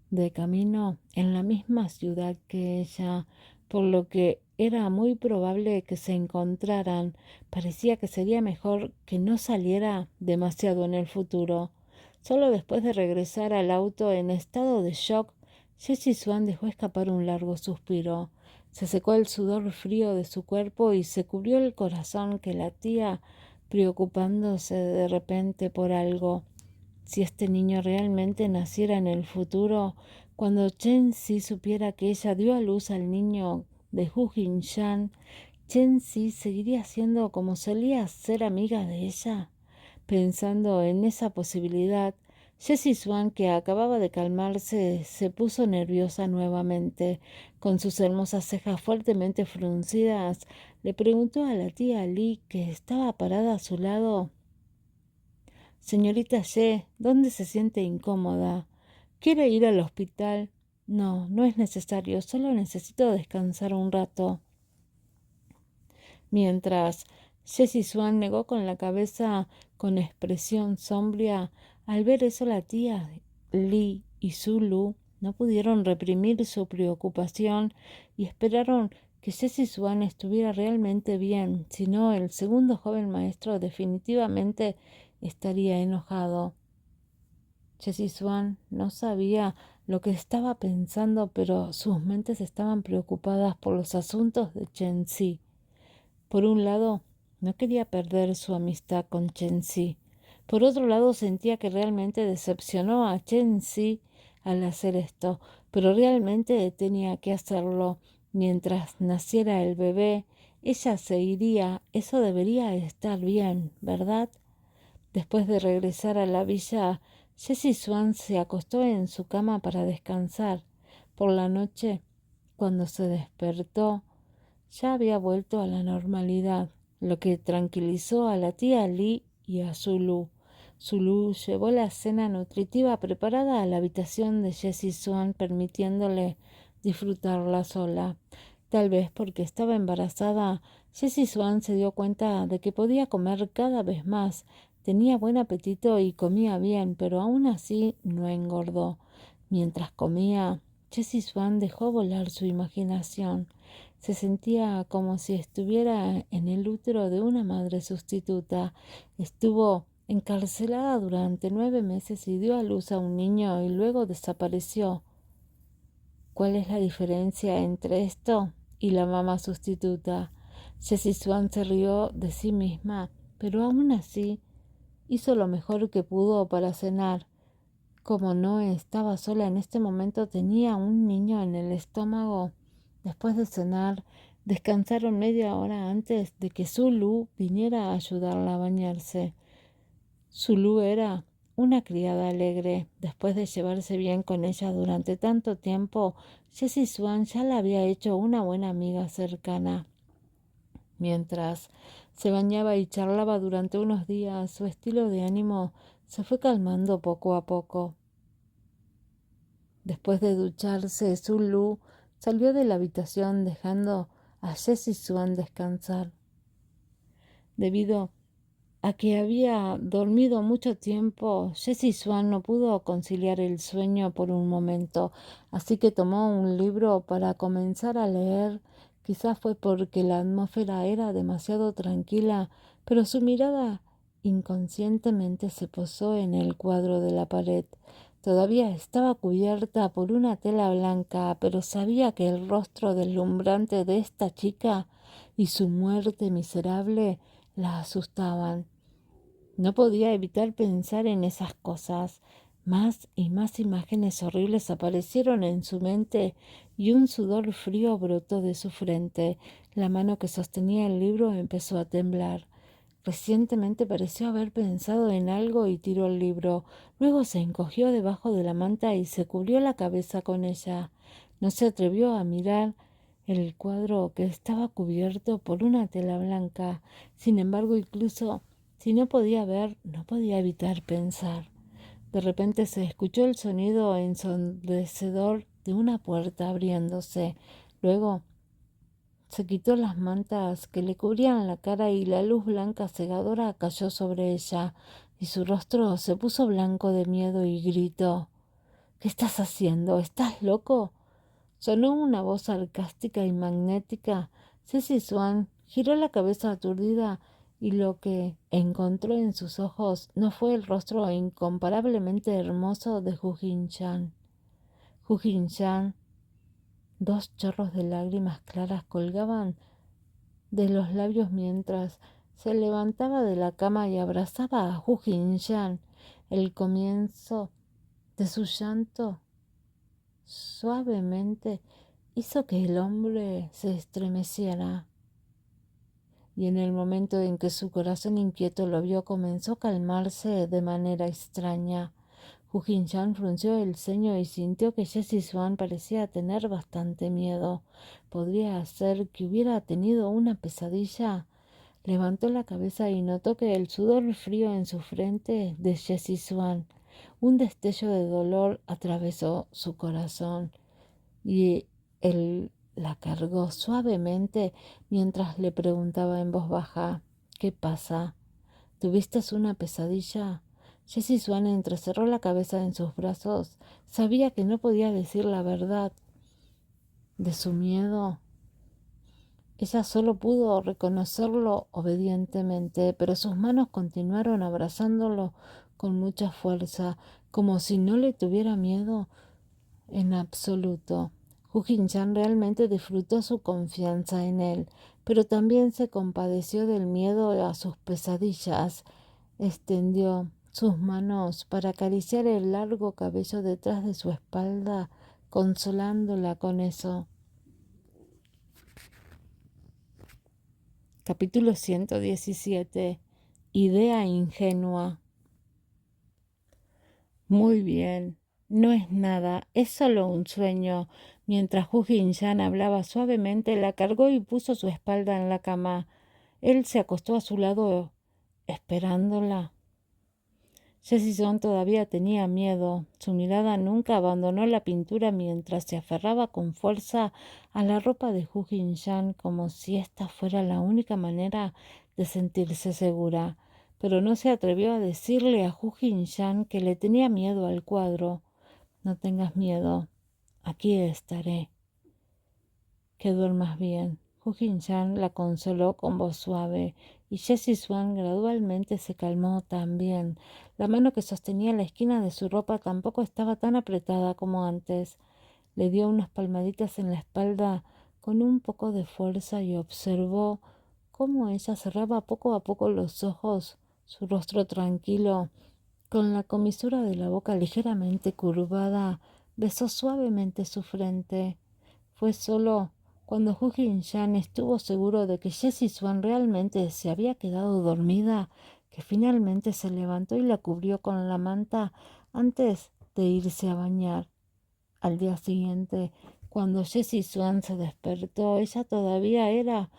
Speaker 1: de camino en la misma ciudad que ella, por lo que era muy probable que se encontraran. Parecía que sería mejor que no saliera demasiado en el futuro. Solo después de regresar al auto en estado de shock, Jessie Swan dejó escapar un largo suspiro. Se secó el sudor frío de su cuerpo y se cubrió el corazón que latía, preocupándose de repente por algo. Si este niño realmente naciera en el futuro, cuando Chen Si supiera que ella dio a luz al niño de Hu Jinshan, Chen Si seguiría siendo como solía ser amiga de ella. Pensando en esa posibilidad, Jessie Swan, que acababa de calmarse, se puso nerviosa nuevamente. Con sus hermosas cejas fuertemente fruncidas, le preguntó a la tía Lee, que estaba parada a su lado: Señorita Ye, ¿dónde se siente incómoda? ¿Quiere ir al hospital? No, no es necesario, solo necesito descansar un rato. Mientras Jessie Swan negó con la cabeza con expresión sombría, al ver eso la tía Lee y Zulu no pudieron reprimir su preocupación y esperaron que Jessie Swan estuviera realmente bien, si no el segundo joven maestro definitivamente estaría enojado. Jessie Swan no sabía lo que estaba pensando, pero sus mentes estaban preocupadas por los asuntos de Chen Si. Por un lado, no quería perder su amistad con Chen Si. Por otro lado, sentía que realmente decepcionó a Chen Si al hacer esto, pero realmente tenía que hacerlo. Mientras naciera el bebé, ella se iría. Eso debería estar bien, ¿verdad? Después de regresar a la villa, Jessie Swan se acostó en su cama para descansar. Por la noche, cuando se despertó, ya había vuelto a la normalidad, lo que tranquilizó a la tía Lee y a Zulu. Zulu llevó la cena nutritiva preparada a la habitación de Jessie Swan, permitiéndole disfrutarla sola. Tal vez porque estaba embarazada, Jessie Swan se dio cuenta de que podía comer cada vez más. Tenía buen apetito y comía bien, pero aún así no engordó. Mientras comía, Jessie Swan dejó volar su imaginación. Se sentía como si estuviera en el útero de una madre sustituta. Estuvo encarcelada durante 9 meses y dio a luz a un niño y luego desapareció. ¿Cuál es la diferencia entre esto y la mamá sustituta? Jessie Swan se rió de sí misma, pero aún así hizo lo mejor que pudo para cenar. Como no estaba sola en este momento, tenía un niño en el estómago. Después de cenar, descansaron media hora antes de que Zulu viniera a ayudarla a bañarse. Zulu era una criada alegre. Después de llevarse bien con ella durante tanto tiempo, Jessie Swan ya la había hecho una buena amiga cercana. Mientras se bañaba y charlaba durante unos días, su estilo de ánimo se fue calmando poco a poco. Después de ducharse, Zulu salió de la habitación dejando a Jessie Swan descansar. Debido a que había dormido mucho tiempo, Jessie Swan no pudo conciliar el sueño por un momento, así que tomó un libro para comenzar a leer. Quizás fue porque la atmósfera era demasiado tranquila, pero su mirada inconscientemente se posó en el cuadro de la pared. Todavía estaba cubierta por una tela blanca, pero sabía que el rostro deslumbrante de esta chica y su muerte miserable la asustaban. No podía evitar pensar en esas cosas. Más y más imágenes horribles aparecieron en su mente y un sudor frío brotó de su frente. La mano que sostenía el libro empezó a temblar. Recientemente pareció haber pensado en algo y tiró el libro. Luego se encogió debajo de la manta y se cubrió la cabeza con ella. No se atrevió a mirar el cuadro que estaba cubierto por una tela blanca. Sin embargo, incluso si no podía ver, no podía evitar pensar. De repente se escuchó el sonido ensordecedor de una puerta abriéndose. Luego se quitó las mantas que le cubrían la cara y la luz blanca cegadora cayó sobre ella, y su rostro se puso blanco de miedo y gritó: ¿Qué estás haciendo? ¿Estás loco? Sonó una voz sarcástica y magnética. Ceci Swan giró la cabeza aturdida y lo que encontró en sus ojos no fue el rostro incomparablemente hermoso de Hu Jin-chan. Hu Jin-chan, dos chorros de lágrimas claras colgaban de los labios mientras se levantaba de la cama y abrazaba a Hu Jin-chan. El comienzo de su llanto suavemente hizo que el hombre se estremeciera, y en el momento en que su corazón inquieto lo vio comenzó a calmarse de manera extraña. Hu Jin-chan frunció el ceño y sintió que Jessie Swan parecía tener bastante miedo. ¿Podría ser que hubiera tenido una pesadilla? Levantó la cabeza y notó que el sudor frío en su frente de Jessie Swan. Un destello de dolor atravesó su corazón y él la cargó suavemente mientras le preguntaba en voz baja: ¿Qué pasa? ¿Tuviste una pesadilla? Jessie Swan entrecerró la cabeza en sus brazos. Sabía que no podía decir la verdad de su miedo. Ella solo pudo reconocerlo obedientemente, pero sus manos continuaron abrazándolo con mucha fuerza, como si no le tuviera miedo en absoluto. Hu Jin-chan realmente disfrutó su confianza en él, pero también se compadeció del miedo a sus pesadillas. Extendió sus manos para acariciar el largo cabello detrás de su espalda, consolándola con eso. Capítulo 117. Idea ingenua. Muy bien, no es nada, es solo un sueño. Mientras Hu Jin-chan hablaba suavemente, la cargó y puso su espalda en la cama. Él se acostó a su lado, esperándola. Jessie Swan todavía tenía miedo. Su mirada nunca abandonó la pintura mientras se aferraba con fuerza a la ropa de Hu Jin-chan, como si esta fuera la única manera de sentirse segura. Pero no se atrevió a decirle a Hu Jin-chan que le tenía miedo al cuadro. No tengas miedo, aquí estaré. Que duermas bien. Hu Jin-chan la consoló con voz suave, y Jessie Swan gradualmente se calmó también. La mano que sostenía la esquina de su ropa tampoco estaba tan apretada como antes. Le dio unas palmaditas en la espalda con un poco de fuerza y observó cómo ella cerraba poco a poco los ojos, su rostro tranquilo, con la comisura de la boca ligeramente curvada, besó suavemente su frente. Fue solo cuando Hu Jin-chan estuvo seguro de que Jessie Swan realmente se había quedado dormida, que finalmente se levantó y la cubrió con la manta antes de irse a bañar. Al día siguiente, cuando Jessie Swan se despertó, ella todavía era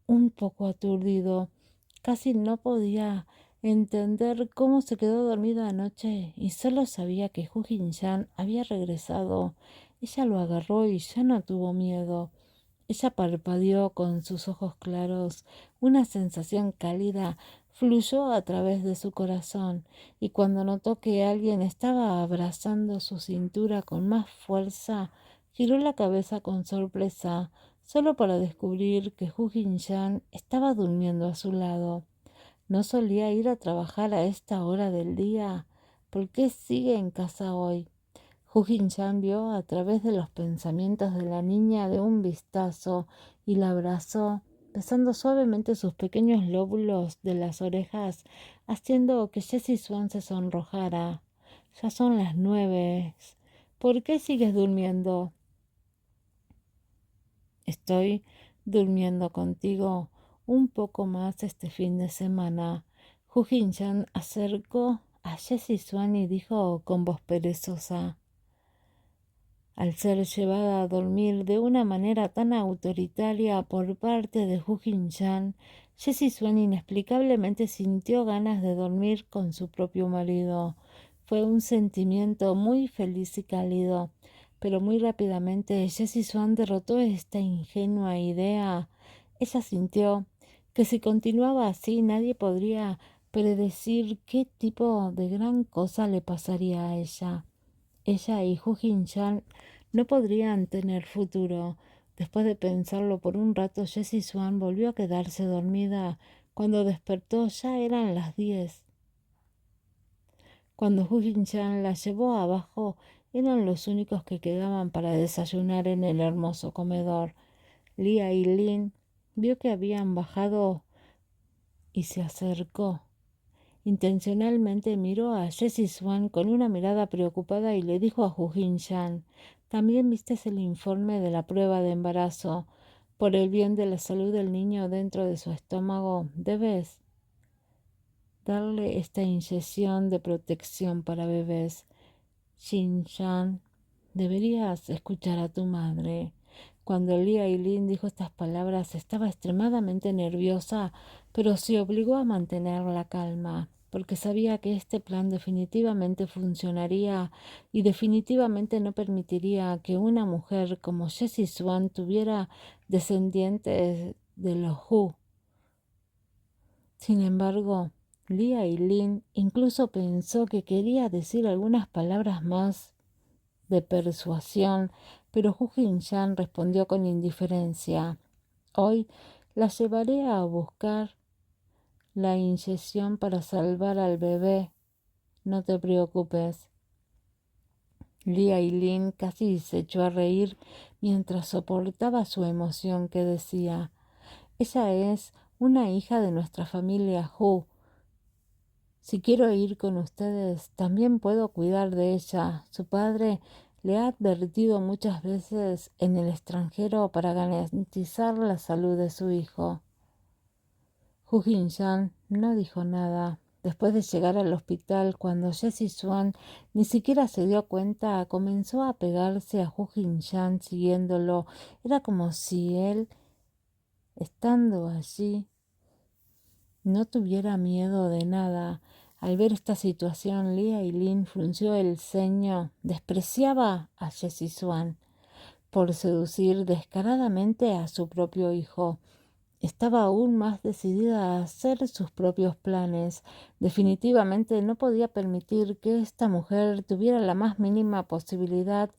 Speaker 1: un poco aturdido. Casi no podía entender cómo se quedó dormida anoche y solo sabía que Hu Jin-chan había regresado. Ella lo agarró y ya no tuvo miedo. Ella parpadeó con sus ojos claros. Una sensación cálida fluyó a través de su corazón, y cuando notó que alguien estaba abrazando su cintura con más fuerza, giró la cabeza con sorpresa, solo para descubrir que Hu Jin-chan estaba durmiendo a su lado. No solía ir a trabajar a esta hora del día. ¿Por qué sigue en casa hoy? Hu Jin-chan vio a través de los pensamientos de la niña de un vistazo y la abrazó, besando suavemente sus pequeños lóbulos de las orejas, haciendo que Jessie Swan se sonrojara. Ya son las 9. ¿Por qué sigues durmiendo? Estoy durmiendo contigo un poco más este fin de semana. Hu Jin-chan acercó a Jessie Swan y dijo con voz perezosa. Al ser llevada a dormir de una manera tan autoritaria por parte de Hu Jin-chan, Jessie Swan inexplicablemente sintió ganas de dormir con su propio marido. Fue un sentimiento muy feliz y cálido, pero muy rápidamente Jessie Swan derrotó esta ingenua idea. Ella sintió que si continuaba así nadie podría predecir qué tipo de gran cosa le pasaría a ella. Ella y Hu Jin-chan no podrían tener futuro. Después de pensarlo por un rato, Jessie Swan volvió a quedarse dormida. Cuando despertó ya eran las 10. Cuando Hu Jin-chan la llevó abajo, eran los únicos que quedaban para desayunar en el hermoso comedor. Lia y Lin vio que habían bajado y se acercó. Intencionalmente miró a Jessie Swan con una mirada preocupada y le dijo a Hu Jin-chan, «¿También vistes el informe de la prueba de embarazo? Por el bien de la salud del niño dentro de su estómago, debes darle esta inyección de protección para bebés. Jin-chan, deberías escuchar a tu madre». Cuando Lia Lin dijo estas palabras estaba extremadamente nerviosa, pero se obligó a mantener la calma, porque sabía que este plan definitivamente funcionaría y definitivamente no permitiría que una mujer como Jessie Swan tuviera descendientes de los Hu. Sin embargo, Lia Lin incluso pensó que quería decir algunas palabras más de persuasión, pero Hu Jin-chan respondió con indiferencia. «Hoy la llevaré a buscar la inyección para salvar al bebé. No te preocupes». Lia Lin casi se echó a reír mientras soportaba su emoción que decía, «Ella es una hija de nuestra familia Hu. Si quiero ir con ustedes, también puedo cuidar de ella. Su padre le ha advertido muchas veces en el extranjero para garantizar la salud de su hijo». Hu Jin-chan no dijo nada. Después de llegar al hospital, cuando Jessie Swan ni siquiera se dio cuenta, comenzó a pegarse a Hu Jin-chan siguiéndolo. Era como si él, estando allí, no tuviera miedo de nada. Al ver esta situación, Lia Lin frunció el ceño. Despreciaba a Jessie Swan por seducir descaradamente a su propio hijo. Estaba aún más decidida a hacer sus propios planes. Definitivamente no podía permitir que esta mujer tuviera la más mínima posibilidad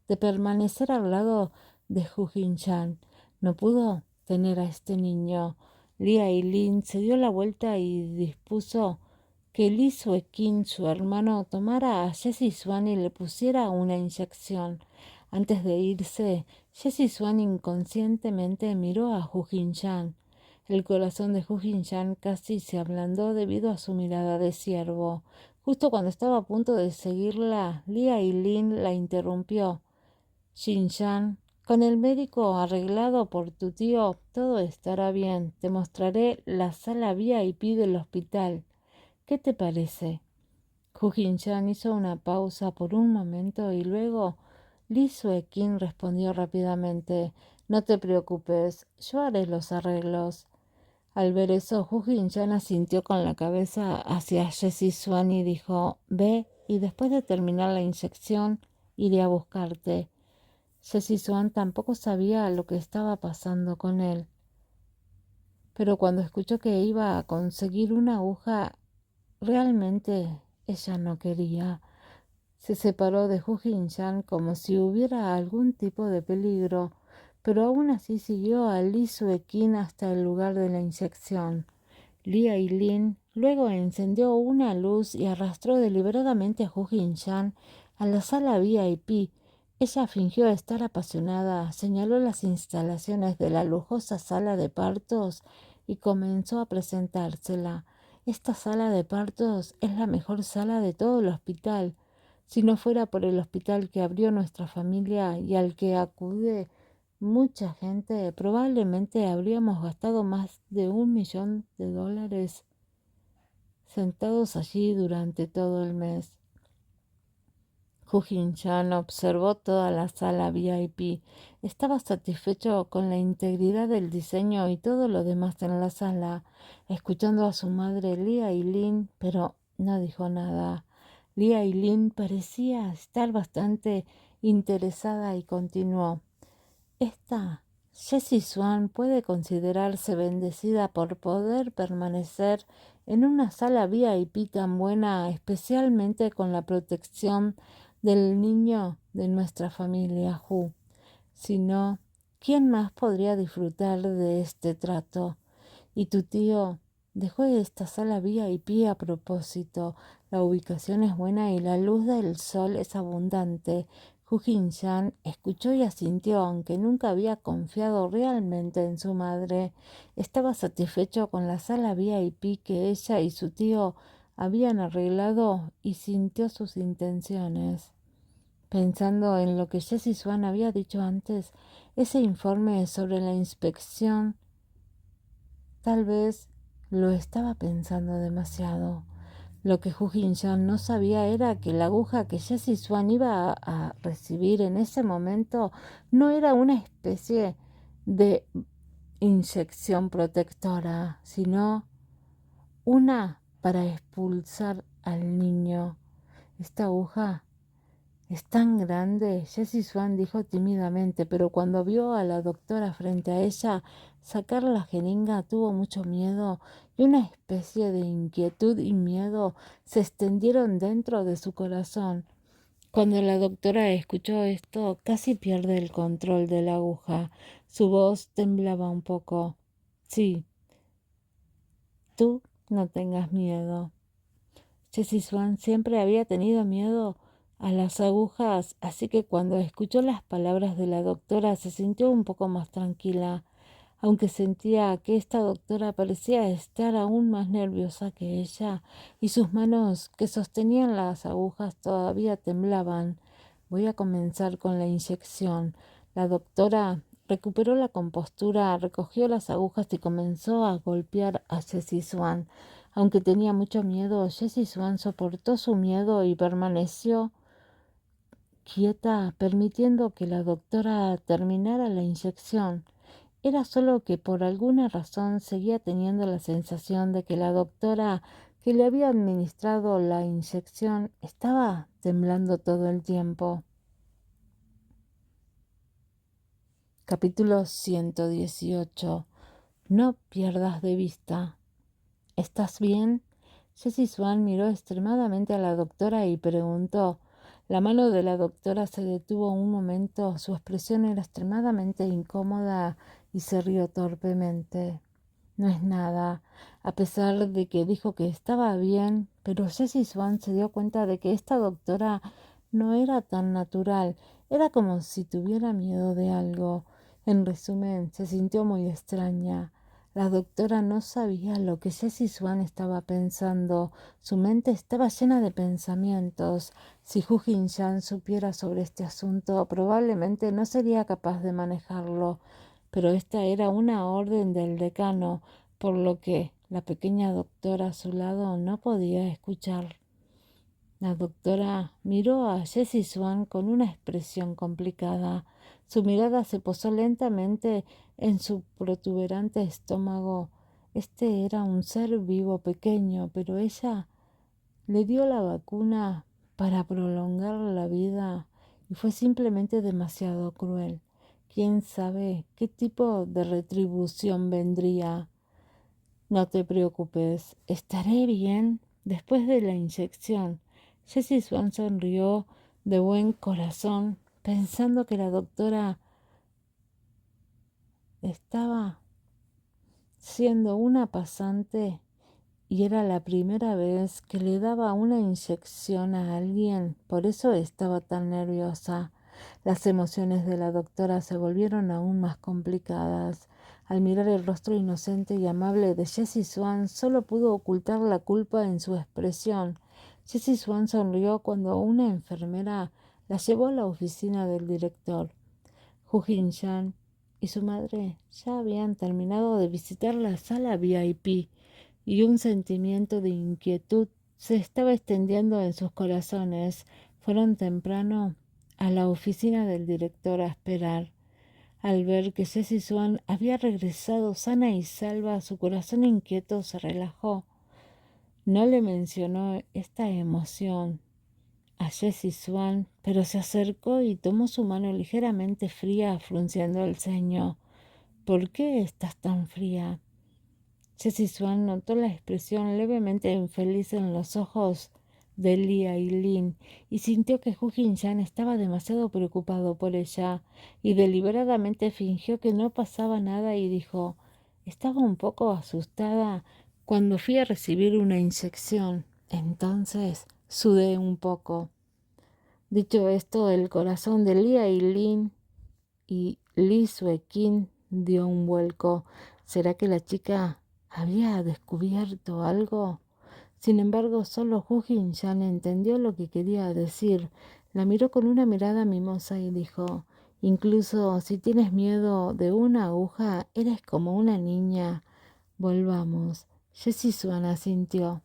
Speaker 1: de permanecer al lado de Hu Jin-chan. No pudo tener a este niño. Lia Lin se dio la vuelta y dispuso que Lee Sue-kin, su hermano, tomara a Jessie Swan y le pusiera una inyección. Antes de irse, Jessie Swan inconscientemente miró a Hu Jin-chan. El corazón de Hu Jin-chan casi se ablandó debido a su mirada de ciervo. Justo cuando estaba a punto de seguirla, Lia Lin la interrumpió. «Jin-chan, con el médico arreglado por tu tío, todo estará bien. Te mostraré la sala VIP del hospital. ¿Qué te parece?» Hu Jin-chan hizo una pausa por un momento y luego Lee Sue-kin respondió rápidamente, «No te preocupes, yo haré los arreglos». Al ver eso, Hu Jin-chan asintió con la cabeza hacia Jessie Swan y dijo, «Ve, y después de terminar la inyección, iré a buscarte». Jessie Swan tampoco sabía lo que estaba pasando con él, pero cuando escuchó que iba a conseguir una aguja, realmente ella no quería. Se separó de Hu Jin-chan como si hubiera algún tipo de peligro, pero aún así siguió a Lee Sue-kin hasta el lugar de la inyección. Lia Lin luego encendió una luz y arrastró deliberadamente a Hu Jin-chan a la sala VIP. Ella fingió estar apasionada, señaló las instalaciones de la lujosa sala de partos y comenzó a presentársela. «Esta sala de partos es la mejor sala de todo el hospital. Si no fuera por el hospital que abrió nuestra familia y al que acude mucha gente, probablemente habríamos gastado más de $1 millón sentados allí durante todo el mes. Hu Jin-chan observó toda la sala VIP. Estaba satisfecho con la integridad del diseño y todo lo demás en la sala, escuchando a su madre Lia Lin, pero no dijo nada. Lia Lin parecía estar bastante interesada y continuó. Esta Jessie Swan puede considerarse bendecida por poder permanecer en una sala VIP tan buena, especialmente con la protección del niño de nuestra familia, Hu. Si no, ¿quién más podría disfrutar de este trato? Y tu tío dejó esta sala VIP a propósito. La ubicación es buena y la luz del sol es abundante. Hu Jin-chan escuchó y asintió, aunque nunca había confiado realmente en su madre. Estaba satisfecho con la sala VIP que ella y su tío habían arreglado y sintió sus intenciones. Pensando en lo que Jessie Swan había dicho antes, ese informe sobre la inspección, tal vez lo estaba pensando demasiado. Lo que Hu Jin-chan no sabía era que la aguja que Jessie Swan iba a recibir en ese momento no era una especie de inyección protectora, sino una para expulsar al niño. Esta aguja es tan grande, Jessie Swan dijo tímidamente, pero cuando vio a la doctora frente a ella sacar la jeringa tuvo mucho miedo y una especie de inquietud y miedo se extendieron dentro de su corazón. Cuando la doctora escuchó esto, casi pierde el control de la aguja. Su voz temblaba un poco. Sí, tú no tengas miedo. Jessie Swan siempre había tenido miedo a las agujas, así que cuando escuchó las palabras de la doctora se sintió un poco más tranquila, aunque sentía que esta doctora parecía estar aún más nerviosa que ella y sus manos que sostenían las agujas todavía temblaban. Voy a comenzar con la inyección. La doctora recuperó la compostura, recogió las agujas y comenzó a golpear a Jessie Swan. Aunque tenía mucho miedo, Jessie Swan soportó su miedo y permaneció quieta, permitiendo que la doctora terminara la inyección. Era solo que por alguna razón seguía teniendo la sensación de que la doctora que le había administrado la inyección estaba temblando todo el tiempo. Capítulo 118. No pierdas de vista. ¿Estás bien? Jessie Swan miró extremadamente a la doctora y preguntó. La mano de la doctora se detuvo un momento, su expresión era extremadamente incómoda y se rió torpemente. No es nada, a pesar de que dijo que estaba bien, pero Jessie Swan se dio cuenta de que esta doctora no era tan natural, era como si tuviera miedo de algo. En resumen, se sintió muy extraña. La doctora no sabía lo que Jessie Swan estaba pensando. Su mente estaba llena de pensamientos. Si Hu Jin-chan supiera sobre este asunto, probablemente no sería capaz de manejarlo. Pero esta era una orden del decano, por lo que la pequeña doctora a su lado no podía escuchar. La doctora miró a Jessie Swan con una expresión complicada. Su mirada se posó lentamente en su protuberante estómago. Este era un ser vivo pequeño, pero ella le dio la vacuna para prolongar la vida y fue simplemente demasiado cruel. ¿Quién sabe qué tipo de retribución vendría? No te preocupes, estaré bien después de la inyección. Jessie Swan sonrió de buen corazón, pensando que la doctora estaba siendo una pasante y era la primera vez que le daba una inyección a alguien, por eso estaba tan nerviosa. Las emociones de la doctora se volvieron aún más complicadas. Al mirar el rostro inocente y amable de Jessie Swan, solo pudo ocultar la culpa en su expresión. Jessie Swan sonrió cuando una enfermera la llevó a la oficina del director. Hu Jin-chan y su madre ya habían terminado de visitar la sala VIP y un sentimiento de inquietud se estaba extendiendo en sus corazones. Fueron temprano a la oficina del director a esperar. Al ver que Jessie Swan había regresado sana y salva, su corazón inquieto se relajó. No le mencionó esta emoción a Jessie Swan, pero se acercó y tomó su mano ligeramente fría, frunciendo el ceño. ¿Por qué estás tan fría? Jessie Swan notó la expresión levemente infeliz en los ojos de Lee Aileen y sintió que Hu Jin-chan estaba demasiado preocupado por ella, y deliberadamente fingió que no pasaba nada y dijo: «Estaba un poco asustada cuando fui a recibir una inyección, entonces sudé un poco». Dicho esto, el corazón de Lee Aileen y Lee Sue-kin dio un vuelco. ¿Será que la chica había descubierto algo? Sin embargo, solo Hu Jin-chan entendió lo que quería decir. La miró con una mirada mimosa y dijo: «Incluso si tienes miedo de una aguja, eres como una niña. Volvamos». Jessie Swan asintió.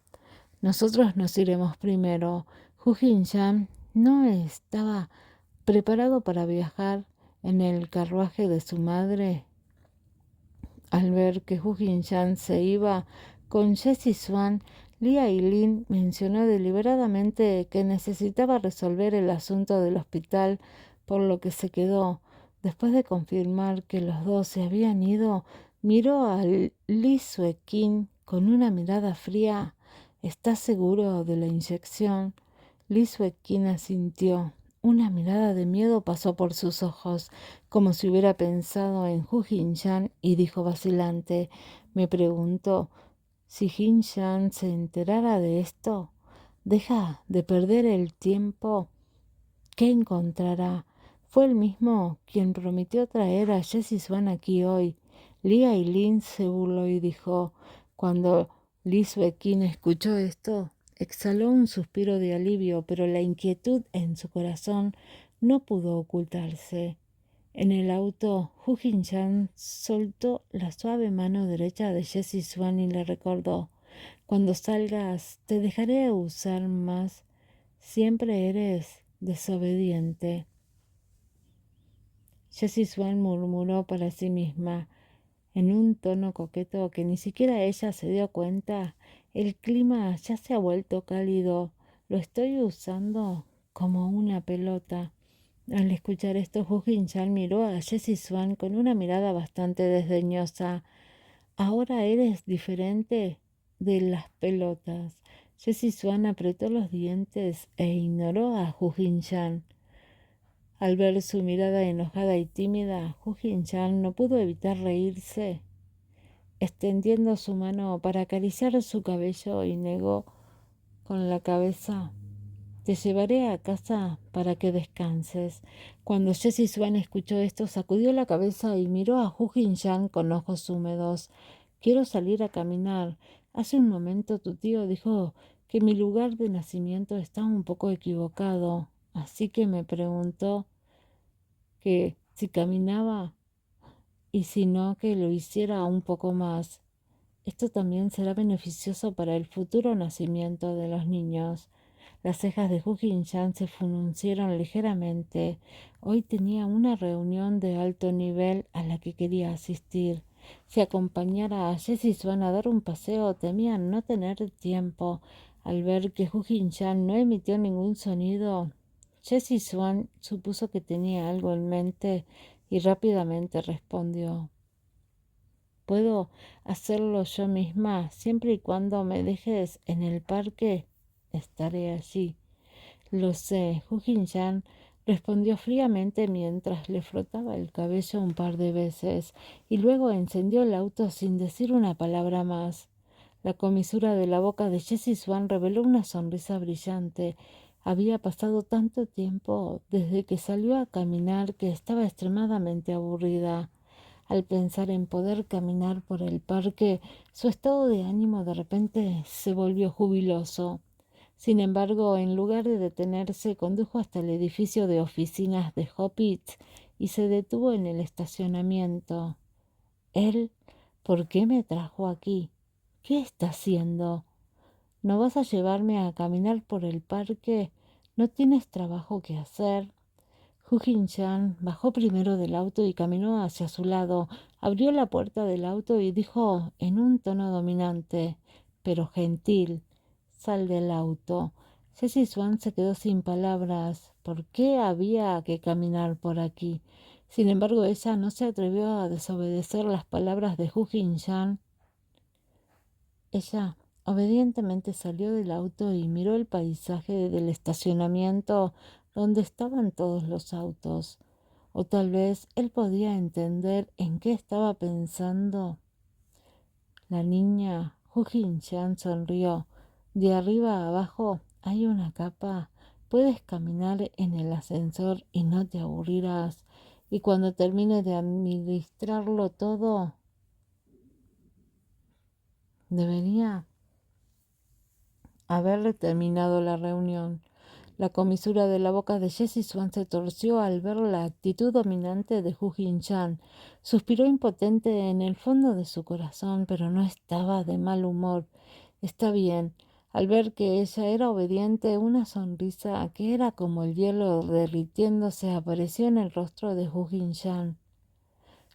Speaker 1: «Nosotros nos iremos primero». Hu Jin-chan no estaba preparado para viajar en el carruaje de su madre. Al ver que Hu Jin-chan se iba con Jessie Swan, Lee Aileen mencionó deliberadamente que necesitaba resolver el asunto del hospital, por lo que se quedó. Después de confirmar que los dos se habían ido, miró a Lee Sue-kin con una mirada fría. «¿Estás seguro de la inyección?» Lee Sue-kin asintió. Una mirada de miedo pasó por sus ojos, como si hubiera pensado en Hu Jin-chan, y dijo vacilante: «Me pregunto, si Jin-chan se enterara de esto, deja de perder el tiempo. ¿Qué encontrará?» Fue él mismo quien prometió traer a Jessie Swan aquí hoy. Lee Aileen se burló y dijo. Cuando Lee Sue-kin escuchó esto, exhaló un suspiro de alivio, pero la inquietud en su corazón no pudo ocultarse. En el auto, Hu Jin-chan soltó la suave mano derecha de Jessie Swan y le recordó: «Cuando salgas, te dejaré usar más. Siempre eres desobediente». Jessie Swan murmuró para sí misma, en un tono coqueto que ni siquiera ella se dio cuenta: «El clima ya se ha vuelto cálido. Lo estoy usando como una pelota». Al escuchar esto, Hu Jin-chan miró a Jessie Swan con una mirada bastante desdeñosa. «Ahora eres diferente de las pelotas». Jessie Swan apretó los dientes e ignoró a Hu Jin-chan. Al ver su mirada enojada y tímida, Hu Jin-chan no pudo evitar reírse, extendiendo su mano para acariciar su cabello, y negó con la cabeza: «Te llevaré a casa para que descanses». Cuando Jessie Swan escuchó esto, sacudió la cabeza y miró a Hu Jin-chan con ojos húmedos. «Quiero salir a caminar. Hace un momento tu tío dijo que mi lugar de nacimiento está un poco equivocado, así que me preguntó que si caminaba y si no, que lo hiciera un poco más. Esto también será beneficioso para el futuro nacimiento de los niños». Las cejas de Hu Jin-chan se fruncieron ligeramente. Hoy tenía una reunión de alto nivel a la que quería asistir. Si acompañara a Jessie Swan a dar un paseo, temía no tener tiempo. Al ver que Hu Jin-chan no emitió ningún sonido, Jessie Swan supuso que tenía algo en mente y rápidamente respondió: «Puedo hacerlo yo misma, siempre y cuando me dejes en el parque. Estaré allí». «Lo sé», Hu Jin-chan respondió fríamente mientras le frotaba el cabello un par de veces, y luego encendió el auto sin decir una palabra más. La comisura de la boca de Jessie Swan reveló una sonrisa brillante. Había pasado tanto tiempo desde que salió a caminar que estaba extremadamente aburrida. Al pensar en poder caminar por el parque, su estado de ánimo de repente se volvió jubiloso. Sin embargo, en lugar de detenerse, condujo hasta el edificio de oficinas de Hoppits y se detuvo en el estacionamiento. Él, ¿por qué me trajo aquí? ¿Qué está haciendo? ¿No vas a llevarme a caminar por el parque? ¿No tienes trabajo que hacer? Hu Jin-chan bajó primero del auto y caminó hacia su lado. Abrió la puerta del auto y dijo en un tono dominante, pero gentil, «Sal del auto». Jessie Swan se quedó sin palabras. ¿Por qué había que caminar por aquí? Sin embargo, ella no se atrevió a desobedecer las palabras de Hu Jin-chan. Ella obedientemente salió del auto y miró el paisaje del estacionamiento donde estaban todos los autos. O tal vez él podía entender en qué estaba pensando. La niña Hu Jin-chan sonrió. De arriba a abajo hay una capa. Puedes caminar en el ascensor y no te aburrirás. Y cuando termine de administrarlo todo, debería haber terminado la reunión. La comisura de la boca de Jessie Swan se torció al ver la actitud dominante de Hu Jin-chan. Suspiró impotente en el fondo de su corazón, pero no estaba de mal humor. Está bien. Al ver que ella era obediente, una sonrisa que era como el hielo derritiéndose apareció en el rostro de Hu Jin-chan,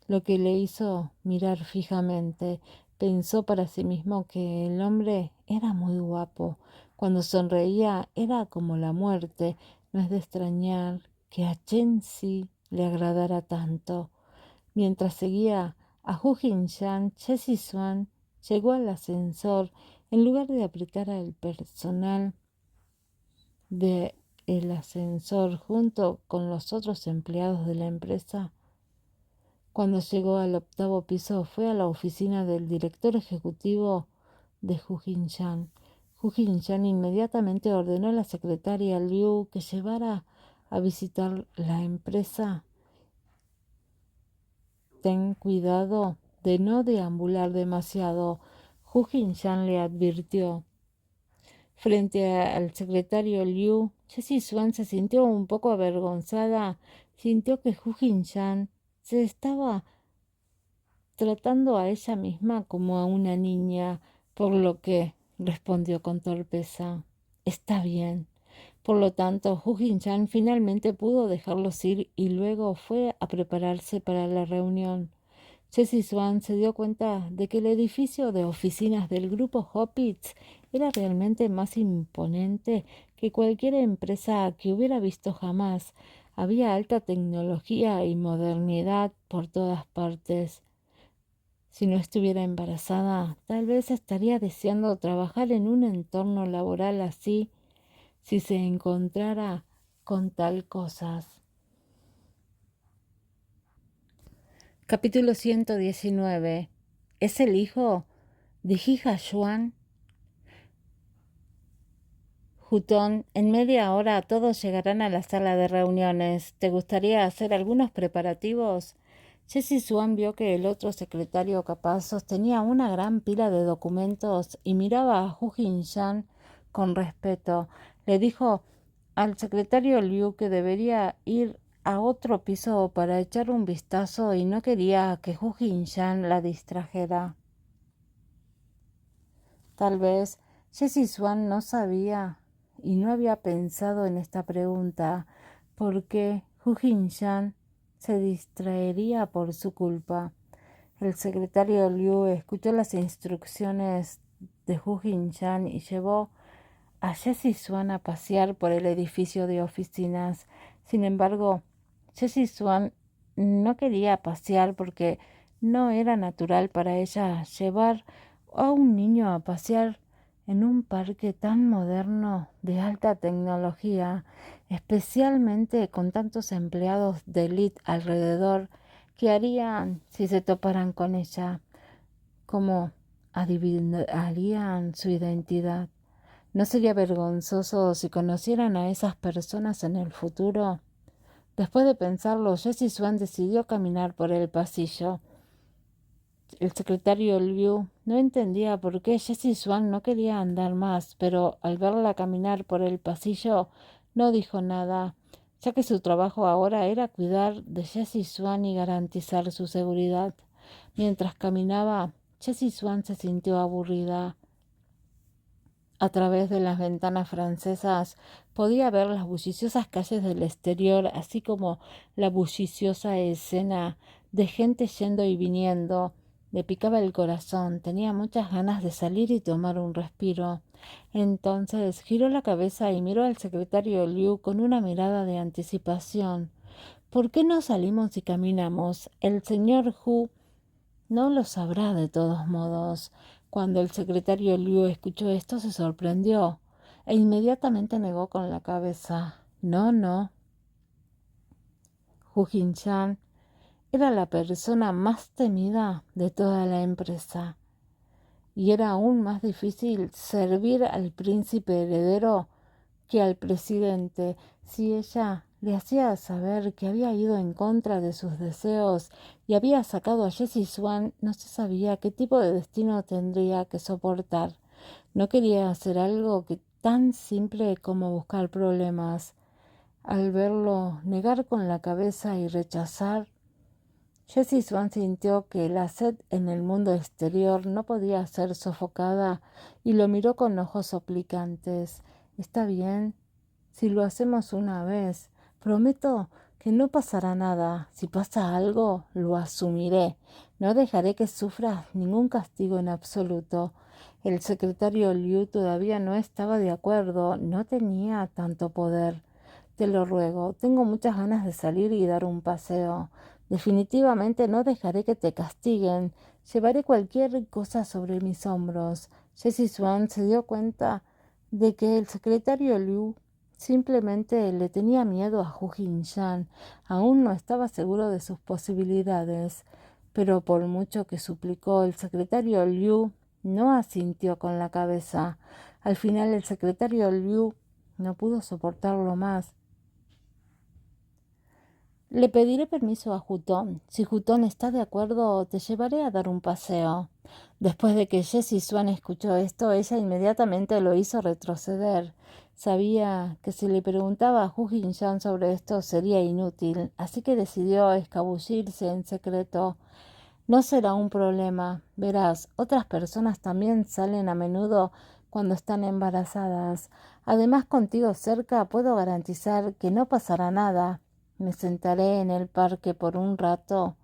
Speaker 1: lo que le hizo mirar fijamente. Pensó para sí mismo que el hombre era muy guapo. Cuando sonreía era como la muerte. No es de extrañar que a Chen-si le agradara tanto. Mientras seguía a Hu Jin-chan, Jessie Swan llegó al ascensor. En lugar de apretar al personal del ascensor junto con los otros empleados de la empresa, cuando llegó al 8º piso, fue a la oficina del director ejecutivo de Hu Jin-chan. Hu Jin-chan inmediatamente ordenó a la secretaria Liu que llevara a visitar la empresa. Ten cuidado de no deambular demasiado, Hu Jin-chan le advirtió. Frente al secretario Liu, Jessie Swan se sintió un poco avergonzada. Sintió que Hu Jin-chan se estaba tratando a ella misma como a una niña, por lo que respondió con torpeza. Está bien. Por lo tanto, Hu Jin-chan finalmente pudo dejarlos ir y luego fue a prepararse para la reunión. Jessie Swan se dio cuenta de que el edificio de oficinas del grupo Hoppits era realmente más imponente que cualquier empresa que hubiera visto jamás. Había alta tecnología y modernidad por todas partes. Si no estuviera embarazada, tal vez estaría deseando trabajar en un entorno laboral así, si se encontrara con tal cosas. Capítulo 119. ¿Es el hijo de Hija Xuan? Jutón, en media hora todos llegarán a la sala de reuniones. ¿Te gustaría hacer algunos preparativos? Jessie Swan vio que el otro secretario capaz sostenía una gran pila de documentos y miraba a Hu Jin-chan con respeto. Le dijo al secretario Liu que debería ir a otro piso para echar un vistazo y no quería que Hu Jin-chan la distrajera. Tal vez Jessie Swan no sabía y no había pensado en esta pregunta, porque Hu Jin-chan se distraería por su culpa. El secretario Liu escuchó las instrucciones de Hu Jin-chan y llevó a Jessie Swan a pasear por el edificio de oficinas. Sin embargo, Jessie Swan no quería pasear porque no era natural para ella llevar a un niño a pasear en un parque tan moderno de alta tecnología, especialmente con tantos empleados de élite alrededor. ¿Qué harían si se toparan con ella? ¿Cómo adivinarían su identidad? ¿No sería vergonzoso si conocieran a esas personas en el futuro? Después de pensarlo, Jessie Swan decidió caminar por el pasillo. El secretario Liu no entendía por qué Jessie Swan no quería andar más, pero al verla caminar por el pasillo no dijo nada, ya que su trabajo ahora era cuidar de Jessie Swan y garantizar su seguridad. Mientras caminaba, Jessie Swan se sintió aburrida. A través de las ventanas francesas podía ver las bulliciosas calles del exterior, así como la bulliciosa escena de gente yendo y viniendo. Le picaba el corazón, tenía muchas ganas de salir y tomar un respiro. Entonces giró la cabeza y miró al secretario Liu con una mirada de anticipación. ¿Por qué no salimos y caminamos? El señor Hu no lo sabrá de todos modos. Cuando el secretario Liu escuchó esto, se sorprendió e inmediatamente negó con la cabeza. No, no. Hu Jinshan era la persona más temida de toda la empresa y era aún más difícil servir al príncipe heredero que al presidente. Si ella le hacía saber que había ido en contra de sus deseos y había sacado a Jessie Swan, no se sabía qué tipo de destino tendría que soportar. No quería hacer algo tan simple como buscar problemas. Al verlo negar con la cabeza y rechazar, Jessie Swan sintió que la sed en el mundo exterior no podía ser sofocada y lo miró con ojos suplicantes. Está bien, si lo hacemos una vez, prometo que no pasará nada. Si pasa algo, lo asumiré. No dejaré que sufras ningún castigo en absoluto. El secretario Liu todavía no estaba de acuerdo, no tenía tanto poder. Te lo ruego, tengo muchas ganas de salir y dar un paseo. Definitivamente no dejaré que te castiguen. Llevaré cualquier cosa sobre mis hombros. Jessie Swan se dio cuenta de que el secretario Liu simplemente le tenía miedo a Hu Jinshan. Aún no estaba seguro de sus posibilidades, pero por mucho que suplicó, el secretario Liu no asintió con la cabeza. Al final el secretario Liu no pudo soportarlo más. Le pediré permiso a Hutón. Si Hutón está de acuerdo, te llevaré a dar un paseo. Después de que Jessie Swan escuchó esto, ella inmediatamente lo hizo retroceder. Sabía que si le preguntaba a Hu Jinshan sobre esto sería inútil, así que decidió escabullirse en secreto. No será un problema. Verás, otras personas también salen a menudo cuando están embarazadas. Además, contigo cerca puedo garantizar que no pasará nada. Me sentaré en el parque por un rato,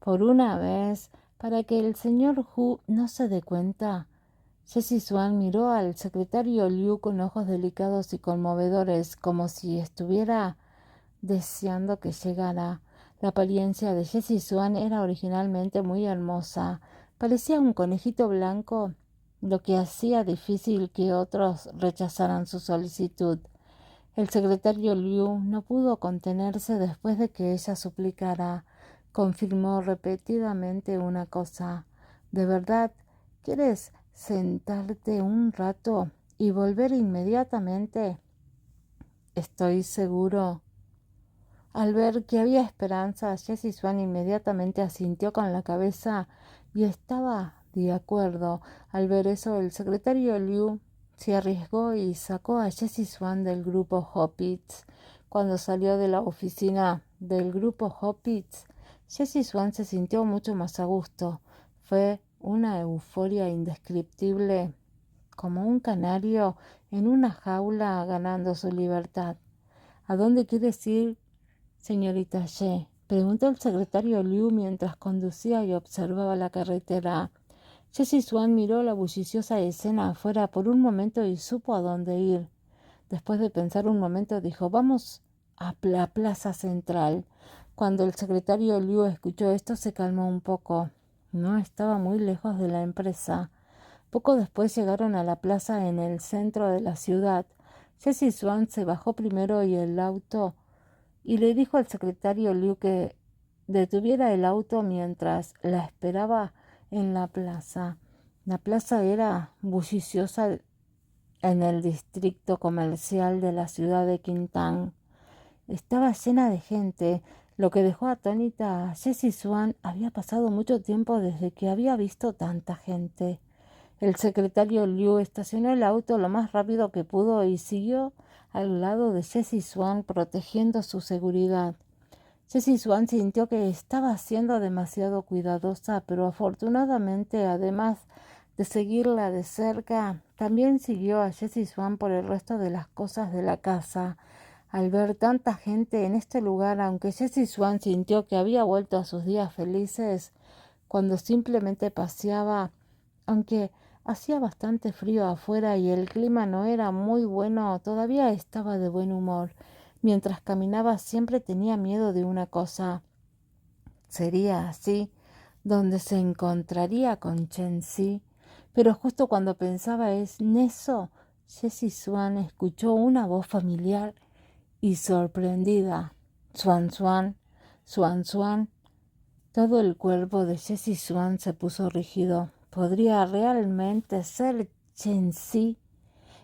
Speaker 1: por una vez, para que el señor Hu no se dé cuenta. Jessie Swan miró al secretario Liu con ojos delicados y conmovedores, como si estuviera deseando que llegara. La apariencia de Jessie Swan era originalmente muy hermosa. Parecía un conejito blanco, lo que hacía difícil que otros rechazaran su solicitud. El secretario Liu no pudo contenerse después de que ella suplicara. Confirmó repetidamente una cosa. ¿De verdad quieres sentarte un rato y volver inmediatamente? Estoy seguro. Al ver que había esperanza, Jessie Swan inmediatamente asintió con la cabeza y estaba de acuerdo. Al ver eso, el secretario Liu se arriesgó y sacó a Jessie Swan del grupo Hoppits. Cuando salió de la oficina del grupo Hoppits, Jessie Swan se sintió mucho más a gusto. Fue una euforia indescriptible, como un canario en una jaula ganando su libertad. ¿A dónde quieres ir, señorita Ye? Preguntó el secretario Liu mientras conducía y observaba la carretera. Jessie Swan miró la bulliciosa escena afuera por un momento y supo a dónde ir. Después de pensar un momento dijo, vamos a la plaza central. Cuando el secretario Liu escuchó esto se calmó un poco. No estaba muy lejos de la empresa. Poco después llegaron a la plaza en el centro de la ciudad. Jessie Swan se bajó primero y le dijo al secretario Liu que detuviera el auto mientras la esperaba en la plaza. La plaza era bulliciosa en el distrito comercial de la ciudad de Qingtang. Estaba llena de gente. Lo que dejó atónita a Jessie Swan. Había pasado mucho tiempo desde que había visto tanta gente. El secretario Liu estacionó el auto lo más rápido que pudo y siguió al lado de Jessie Swan protegiendo su seguridad. Jessie Swan sintió que estaba siendo demasiado cuidadosa, pero afortunadamente, además de seguirla de cerca, también siguió a Jessie Swan por el resto de las cosas de la casa. Al ver tanta gente en este lugar, aunque Jessie Swan sintió que había vuelto a sus días felices, cuando simplemente paseaba, aunque hacía bastante frío afuera y el clima no era muy bueno, todavía estaba de buen humor. Mientras caminaba siempre tenía miedo de una cosa. Sería así donde se encontraría con Chen-Si. Pero justo cuando pensaba en eso, Jessie Swan escuchó una voz familiar y sorprendida. Swan, Swan, Swan, Swan. Todo el cuerpo de Jessie Swan se puso rígido. ¿Podría realmente ser Chen-Si?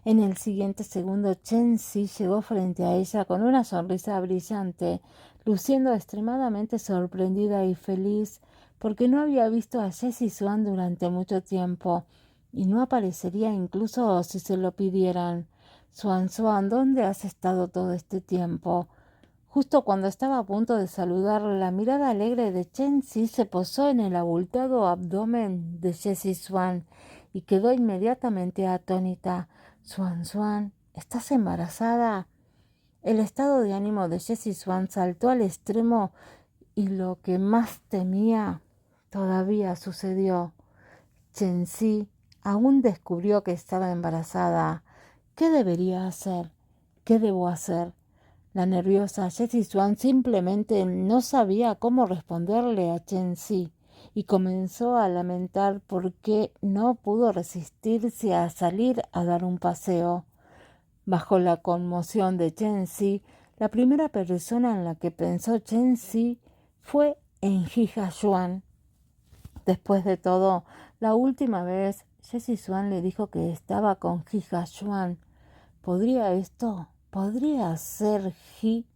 Speaker 1: En el siguiente segundo, Chen-Si llegó frente a ella con una sonrisa brillante, luciendo extremadamente sorprendida y feliz, porque no había visto a Jessie Swan durante mucho tiempo, y no aparecería incluso si se lo pidieran. Swan, Swan, ¿dónde has estado todo este tiempo? Justo cuando estaba a punto de saludar, la mirada alegre de Chen-Si se posó en el abultado abdomen de Jessie Swan y quedó inmediatamente atónita. Swan, Swan, ¿estás embarazada? El estado de ánimo de Jessie Swan saltó al extremo y lo que más temía todavía sucedió. Chen-Si aún descubrió que estaba embarazada. ¿Qué debería hacer? ¿Qué debo hacer? La nerviosa Jessie Swan simplemente no sabía cómo responderle a Chen-Si y comenzó a lamentar por qué no pudo resistirse a salir a dar un paseo. Bajo la conmoción de Chen-Si, la primera persona en la que pensó Chen-Si fue en Hija Yuan. Después de todo, la última vez Jessie Swan le dijo que estaba con Hija Yuan. ¿Podría esto? ¿Podría ser Ji?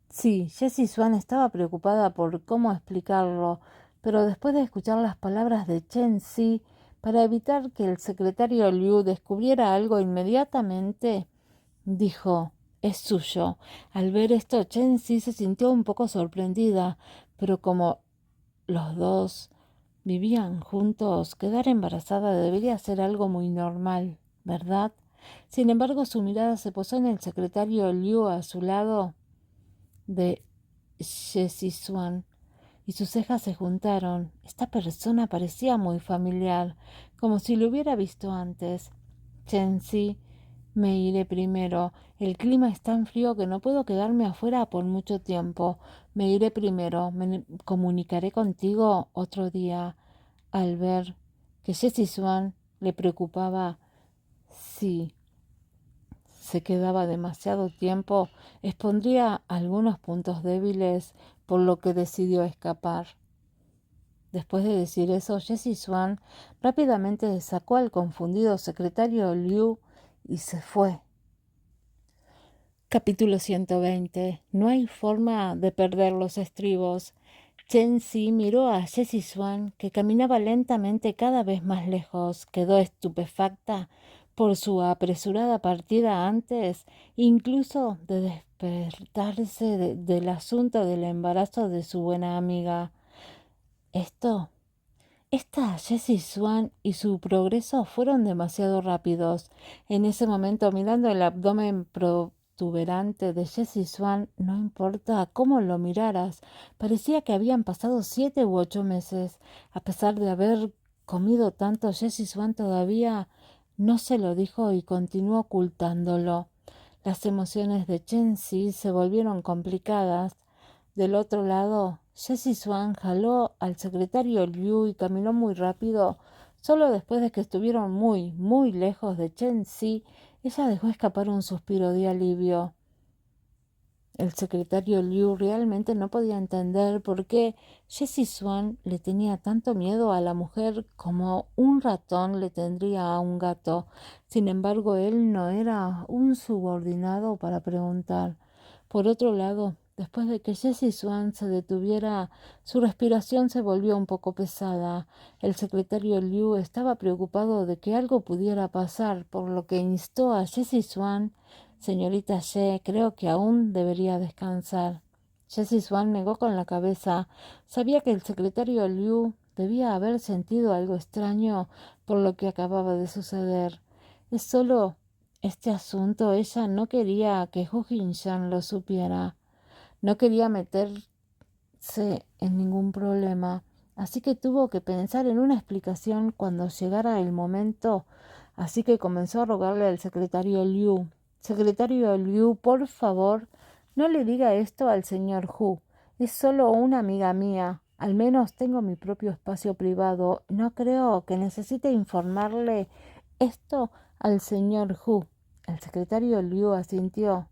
Speaker 1: Sí, Jessie Swan estaba preocupada por cómo explicarlo, pero después de escuchar las palabras de Chen-Si, para evitar que el secretario Liu descubriera algo inmediatamente, dijo, es suyo. Al ver esto, Chen-Si se sintió un poco sorprendida, pero como los dos vivían juntos, quedar embarazada debería ser algo muy normal, ¿verdad? Sin embargo, su mirada se posó en el secretario Liu a su lado de Jessie Swan y sus cejas se juntaron. Esta persona parecía muy familiar, como si lo hubiera visto antes. Chen-Si, me iré primero. El clima es tan frío que no puedo quedarme afuera por mucho tiempo. Me iré primero. Me comunicaré contigo otro día. Al ver que Jessie Swan le preocupaba si se quedaba demasiado tiempo, expondría algunos puntos débiles, por lo que decidió escapar. Después de decir eso, Jessie Swan rápidamente sacó al confundido secretario Liu y se fue. Capítulo 120. No hay forma de perder los estribos. Chen-Si miró a Jessie Swan, que caminaba lentamente cada vez más lejos. Quedó estupefacta por su apresurada partida antes, incluso de despertarse del asunto del embarazo de su buena amiga. Esta Jessie Swan y su progreso fueron demasiado rápidos. En ese momento, mirando el abdomen protuberante de Jessie Swan, no importa cómo lo miraras, parecía que habían pasado 7 u 8 meses. A pesar de haber comido tanto, Jessie Swan todavía no se lo dijo y continuó ocultándolo. Las emociones de Chen-Si se volvieron complicadas. Del otro lado, Jessie Swan jaló al secretario Liu y caminó muy rápido. Solo después de que estuvieron muy, muy lejos de Chen-Si, ella dejó escapar un suspiro de alivio. El secretario Liu realmente no podía entender por qué Jessie Swan le tenía tanto miedo a la mujer como un ratón le tendría a un gato. Sin embargo, él no era un subordinado para preguntar. Por otro lado, Después de que Jessie Swan se detuviera, su respiración se volvió un poco pesada. El secretario Liu estaba preocupado de que algo pudiera pasar, por lo que instó a Jessie Swan: «Señorita Ye, creo que aún debería descansar». Jessie Swan negó con la cabeza. Sabía que el secretario Liu debía haber sentido algo extraño por lo que acababa de suceder. Es solo este asunto. Ella no quería que Hu Jinshan lo supiera. No quería meterse en ningún problema, así que tuvo que pensar en una explicación cuando llegara el momento, así que comenzó a rogarle al secretario Liu: «Secretario Liu, por favor, no le diga esto al señor Hu. Es solo una amiga mía. Al menos tengo mi propio espacio privado. No creo que necesite informarle esto al señor Hu». El secretario Liu asintió,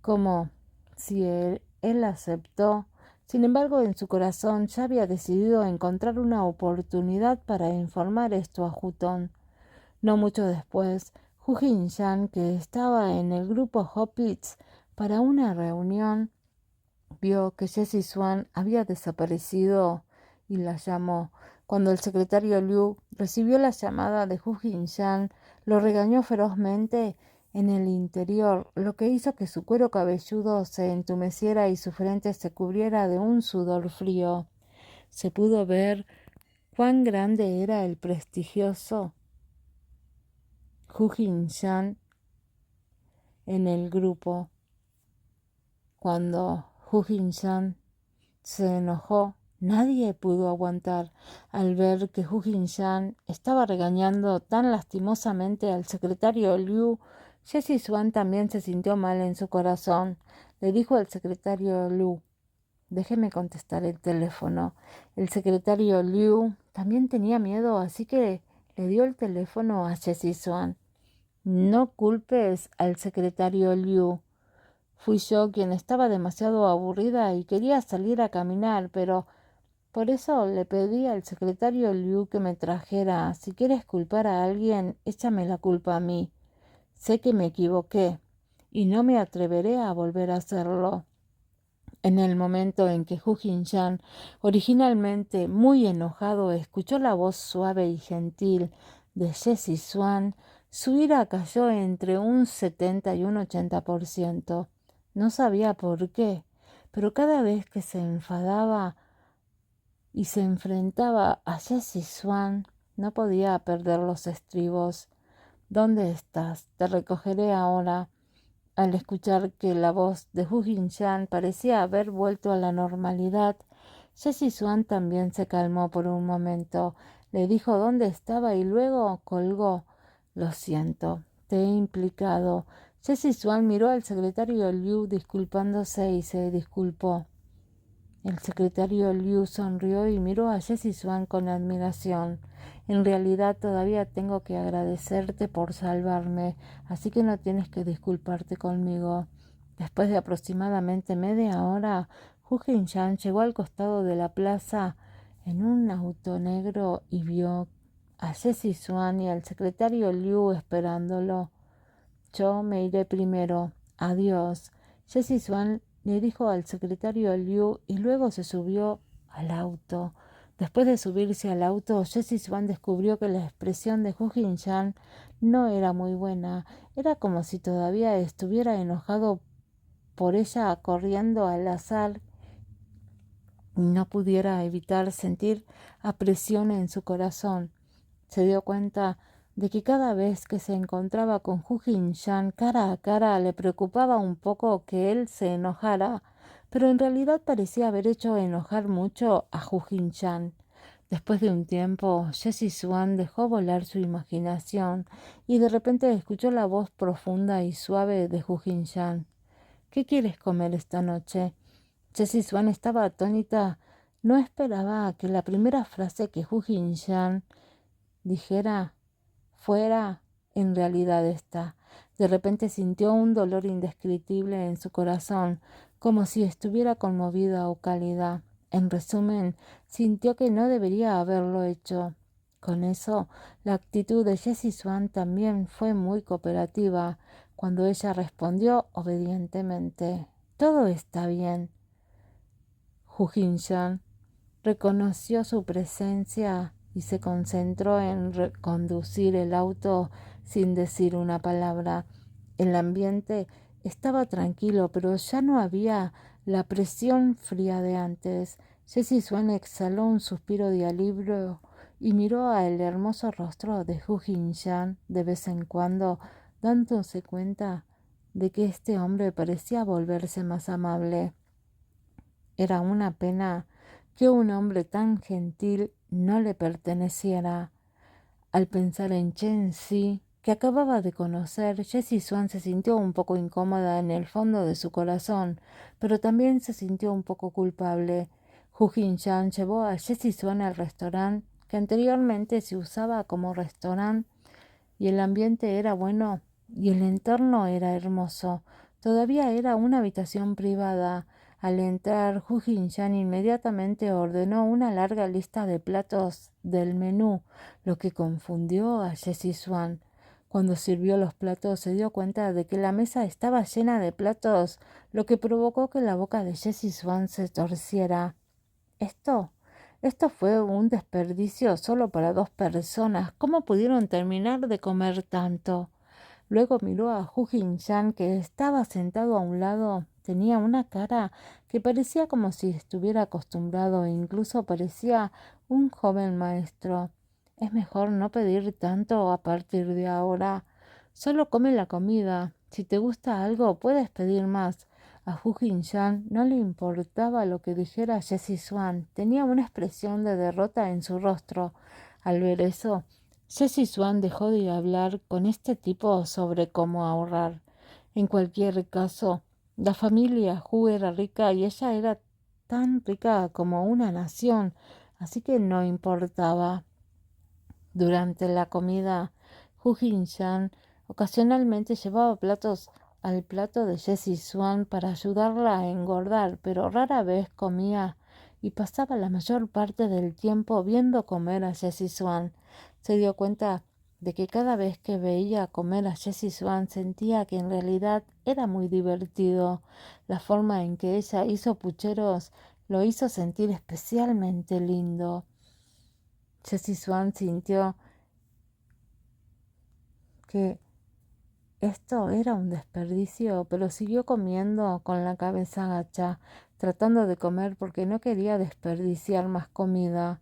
Speaker 1: como si él aceptó. Sin embargo, en su corazón ya había decidido encontrar una oportunidad para informar esto a Hutton. No mucho después, Hu Jinshan, que estaba en el grupo Hoppits para una reunión, vio que Jessie Swan había desaparecido y la llamó. Cuando el secretario Liu recibió la llamada de Hu Jinshan, lo regañó ferozmente en el interior, lo que hizo que su cuero cabelludo se entumeciera y su frente se cubriera de un sudor frío. Se pudo ver cuán grande era el prestigioso Hu Jinshan en el grupo. Cuando Hu Jinshan se enojó, nadie pudo aguantar. Al ver que Hu Jinshan estaba regañando tan lastimosamente al secretario Liu, Jessie Swan también se sintió mal en su corazón. Le dijo al secretario Liu: «Déjeme contestar el teléfono». El secretario Liu también tenía miedo, así que le dio el teléfono a Jessie Swan. «No culpes al secretario Liu. Fui yo quien estaba demasiado aburrida y quería salir a caminar, pero por eso le pedí al secretario Liu que me trajera. Si quieres culpar a alguien, échame la culpa a mí. Sé que me equivoqué y no me atreveré a volver a hacerlo». En el momento en que Hu Jinshan, originalmente muy enojado, escuchó la voz suave y gentil de Jessie Swan, su ira cayó entre un 70 y un 80%. No sabía por qué, pero cada vez que se enfadaba y se enfrentaba a Jessie Swan, no podía perder los estribos. «¿Dónde estás? Te recogeré ahora». Al escuchar que la voz de Hu Jinshan parecía haber vuelto a la normalidad, Jessie Swan también se calmó por un momento. Le dijo dónde estaba y luego colgó. «Lo siento, te he implicado». Jessie Swan miró al secretario Liu disculpándose y se disculpó. El secretario Liu sonrió y miró a Jessie Swan con admiración. «En realidad todavía tengo que agradecerte por salvarme, así que no tienes que disculparte conmigo». Después de aproximadamente media hora, Hu Jinshan llegó al costado de la plaza en un auto negro y vio a Jessie Swan y al secretario Liu esperándolo. «Yo me iré primero. Adiós». Jessie Swan le dijo al secretario Liu y luego se subió al auto. Después de subirse al auto, Jessie Swan descubrió que la expresión de Hu Jinshan no era muy buena. Era como si todavía estuviera enojado por ella corriendo al azar y no pudiera evitar sentir apresión en su corazón. Se dio cuenta de que cada vez que se encontraba con Hu Jinshan cara a cara le preocupaba un poco que él se enojara, pero en realidad parecía haber hecho enojar mucho a Hu Jinshan. Después de un tiempo, Jessie Swan dejó volar su imaginación y de repente escuchó la voz profunda y suave de Hu Jinshan. «¿Qué quieres comer esta noche?». Jessie Swan estaba atónita. No esperaba que la primera frase que Hu Jinshan dijera fuera en realidad esta. De repente sintió un dolor indescriptible en su corazón, como si estuviera conmovida o cálida. En resumen, sintió que no debería haberlo hecho. Con eso, la actitud de Jessie Swan también fue muy cooperativa, cuando ella respondió obedientemente. todo está bien. Hu Jinshan reconoció su presencia y se concentró en conducir el auto sin decir una palabra. El ambiente estaba tranquilo, pero ya no había la presión fría de antes. Jessie Swan exhaló un suspiro de alivio y miró al hermoso rostro de Hu Jinshan de vez en cuando, dándose cuenta de que este hombre parecía volverse más amable. Era una pena que un hombre tan gentil no le perteneciera. Al pensar en Chen Si, que acababa de conocer, Jessie Swan se sintió un poco incómoda en el fondo de su corazón, pero también se sintió un poco culpable. Hu Jinshan llevó a Jessie Swan al restaurante que anteriormente se usaba como restaurante y el ambiente era bueno y el entorno era hermoso. Todavía era una habitación privada. Al entrar, Hu Jinshan inmediatamente ordenó una larga lista de platos del menú, lo que confundió a Jessie Swan. Cuando sirvió los platos se dio cuenta de que la mesa estaba llena de platos, lo que provocó que la boca de Jessie Swan se torciera. Esto fue un desperdicio solo para 2 personas. ¿Cómo pudieron terminar de comer tanto? Luego miró a Hu Jinshan, que estaba sentado a un lado. Tenía una cara que parecía como si estuviera acostumbrado e incluso parecía un joven maestro. Es mejor no pedir tanto a partir de ahora. Solo come la comida. Si te gusta algo, puedes pedir más. A Hu Jinshan no le importaba lo que dijera Jessie Swan. Tenía una expresión de derrota en su rostro. Al ver eso, Jessie Swan dejó de hablar con este tipo sobre cómo ahorrar. En cualquier caso, la familia Hu era rica y ella era tan rica como una nación, así que no importaba. Durante la comida, Hu Jinshan ocasionalmente llevaba platos al plato de Jessie Swan para ayudarla a engordar, pero rara vez comía y pasaba la mayor parte del tiempo viendo comer a Jessie Swan. Se dio cuenta de que cada vez que veía comer a Jessie Swan sentía que en realidad era muy divertido. La forma en que ella hizo pucheros lo hizo sentir especialmente lindo. Jessie Swan sintió que esto era un desperdicio, pero siguió comiendo con la cabeza agacha, tratando de comer porque no quería desperdiciar más comida.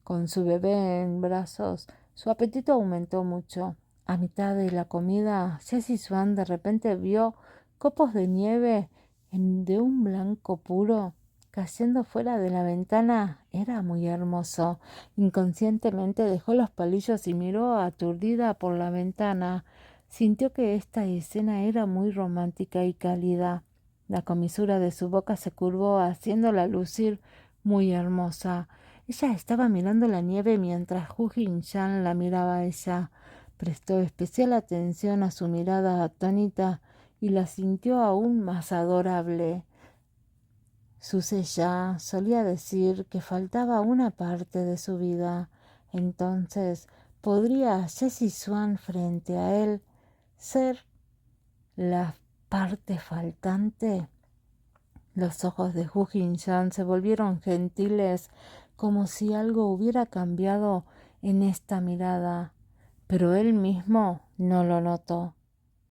Speaker 1: Con su bebé en brazos, su apetito aumentó mucho. A mitad de la comida, Jessie Swan de repente vio copos de nieve de un blanco puro cayendo fuera de la ventana. Era muy hermoso. Inconscientemente dejó los palillos y miró aturdida por la ventana. Sintió que esta escena era muy romántica y cálida. La comisura de su boca se curvó, haciéndola lucir muy hermosa. Ella estaba mirando la nieve mientras Hu Jinshan la miraba a ella. Prestó especial atención a su mirada atónita y la sintió aún más adorable. Su ya solía decir que faltaba una parte de su vida. Entonces, ¿podría Jessie Swan frente a él ser la parte faltante? Los ojos de Hu Jinshan se volvieron gentiles, como si algo hubiera cambiado en esta mirada, pero él mismo no lo notó.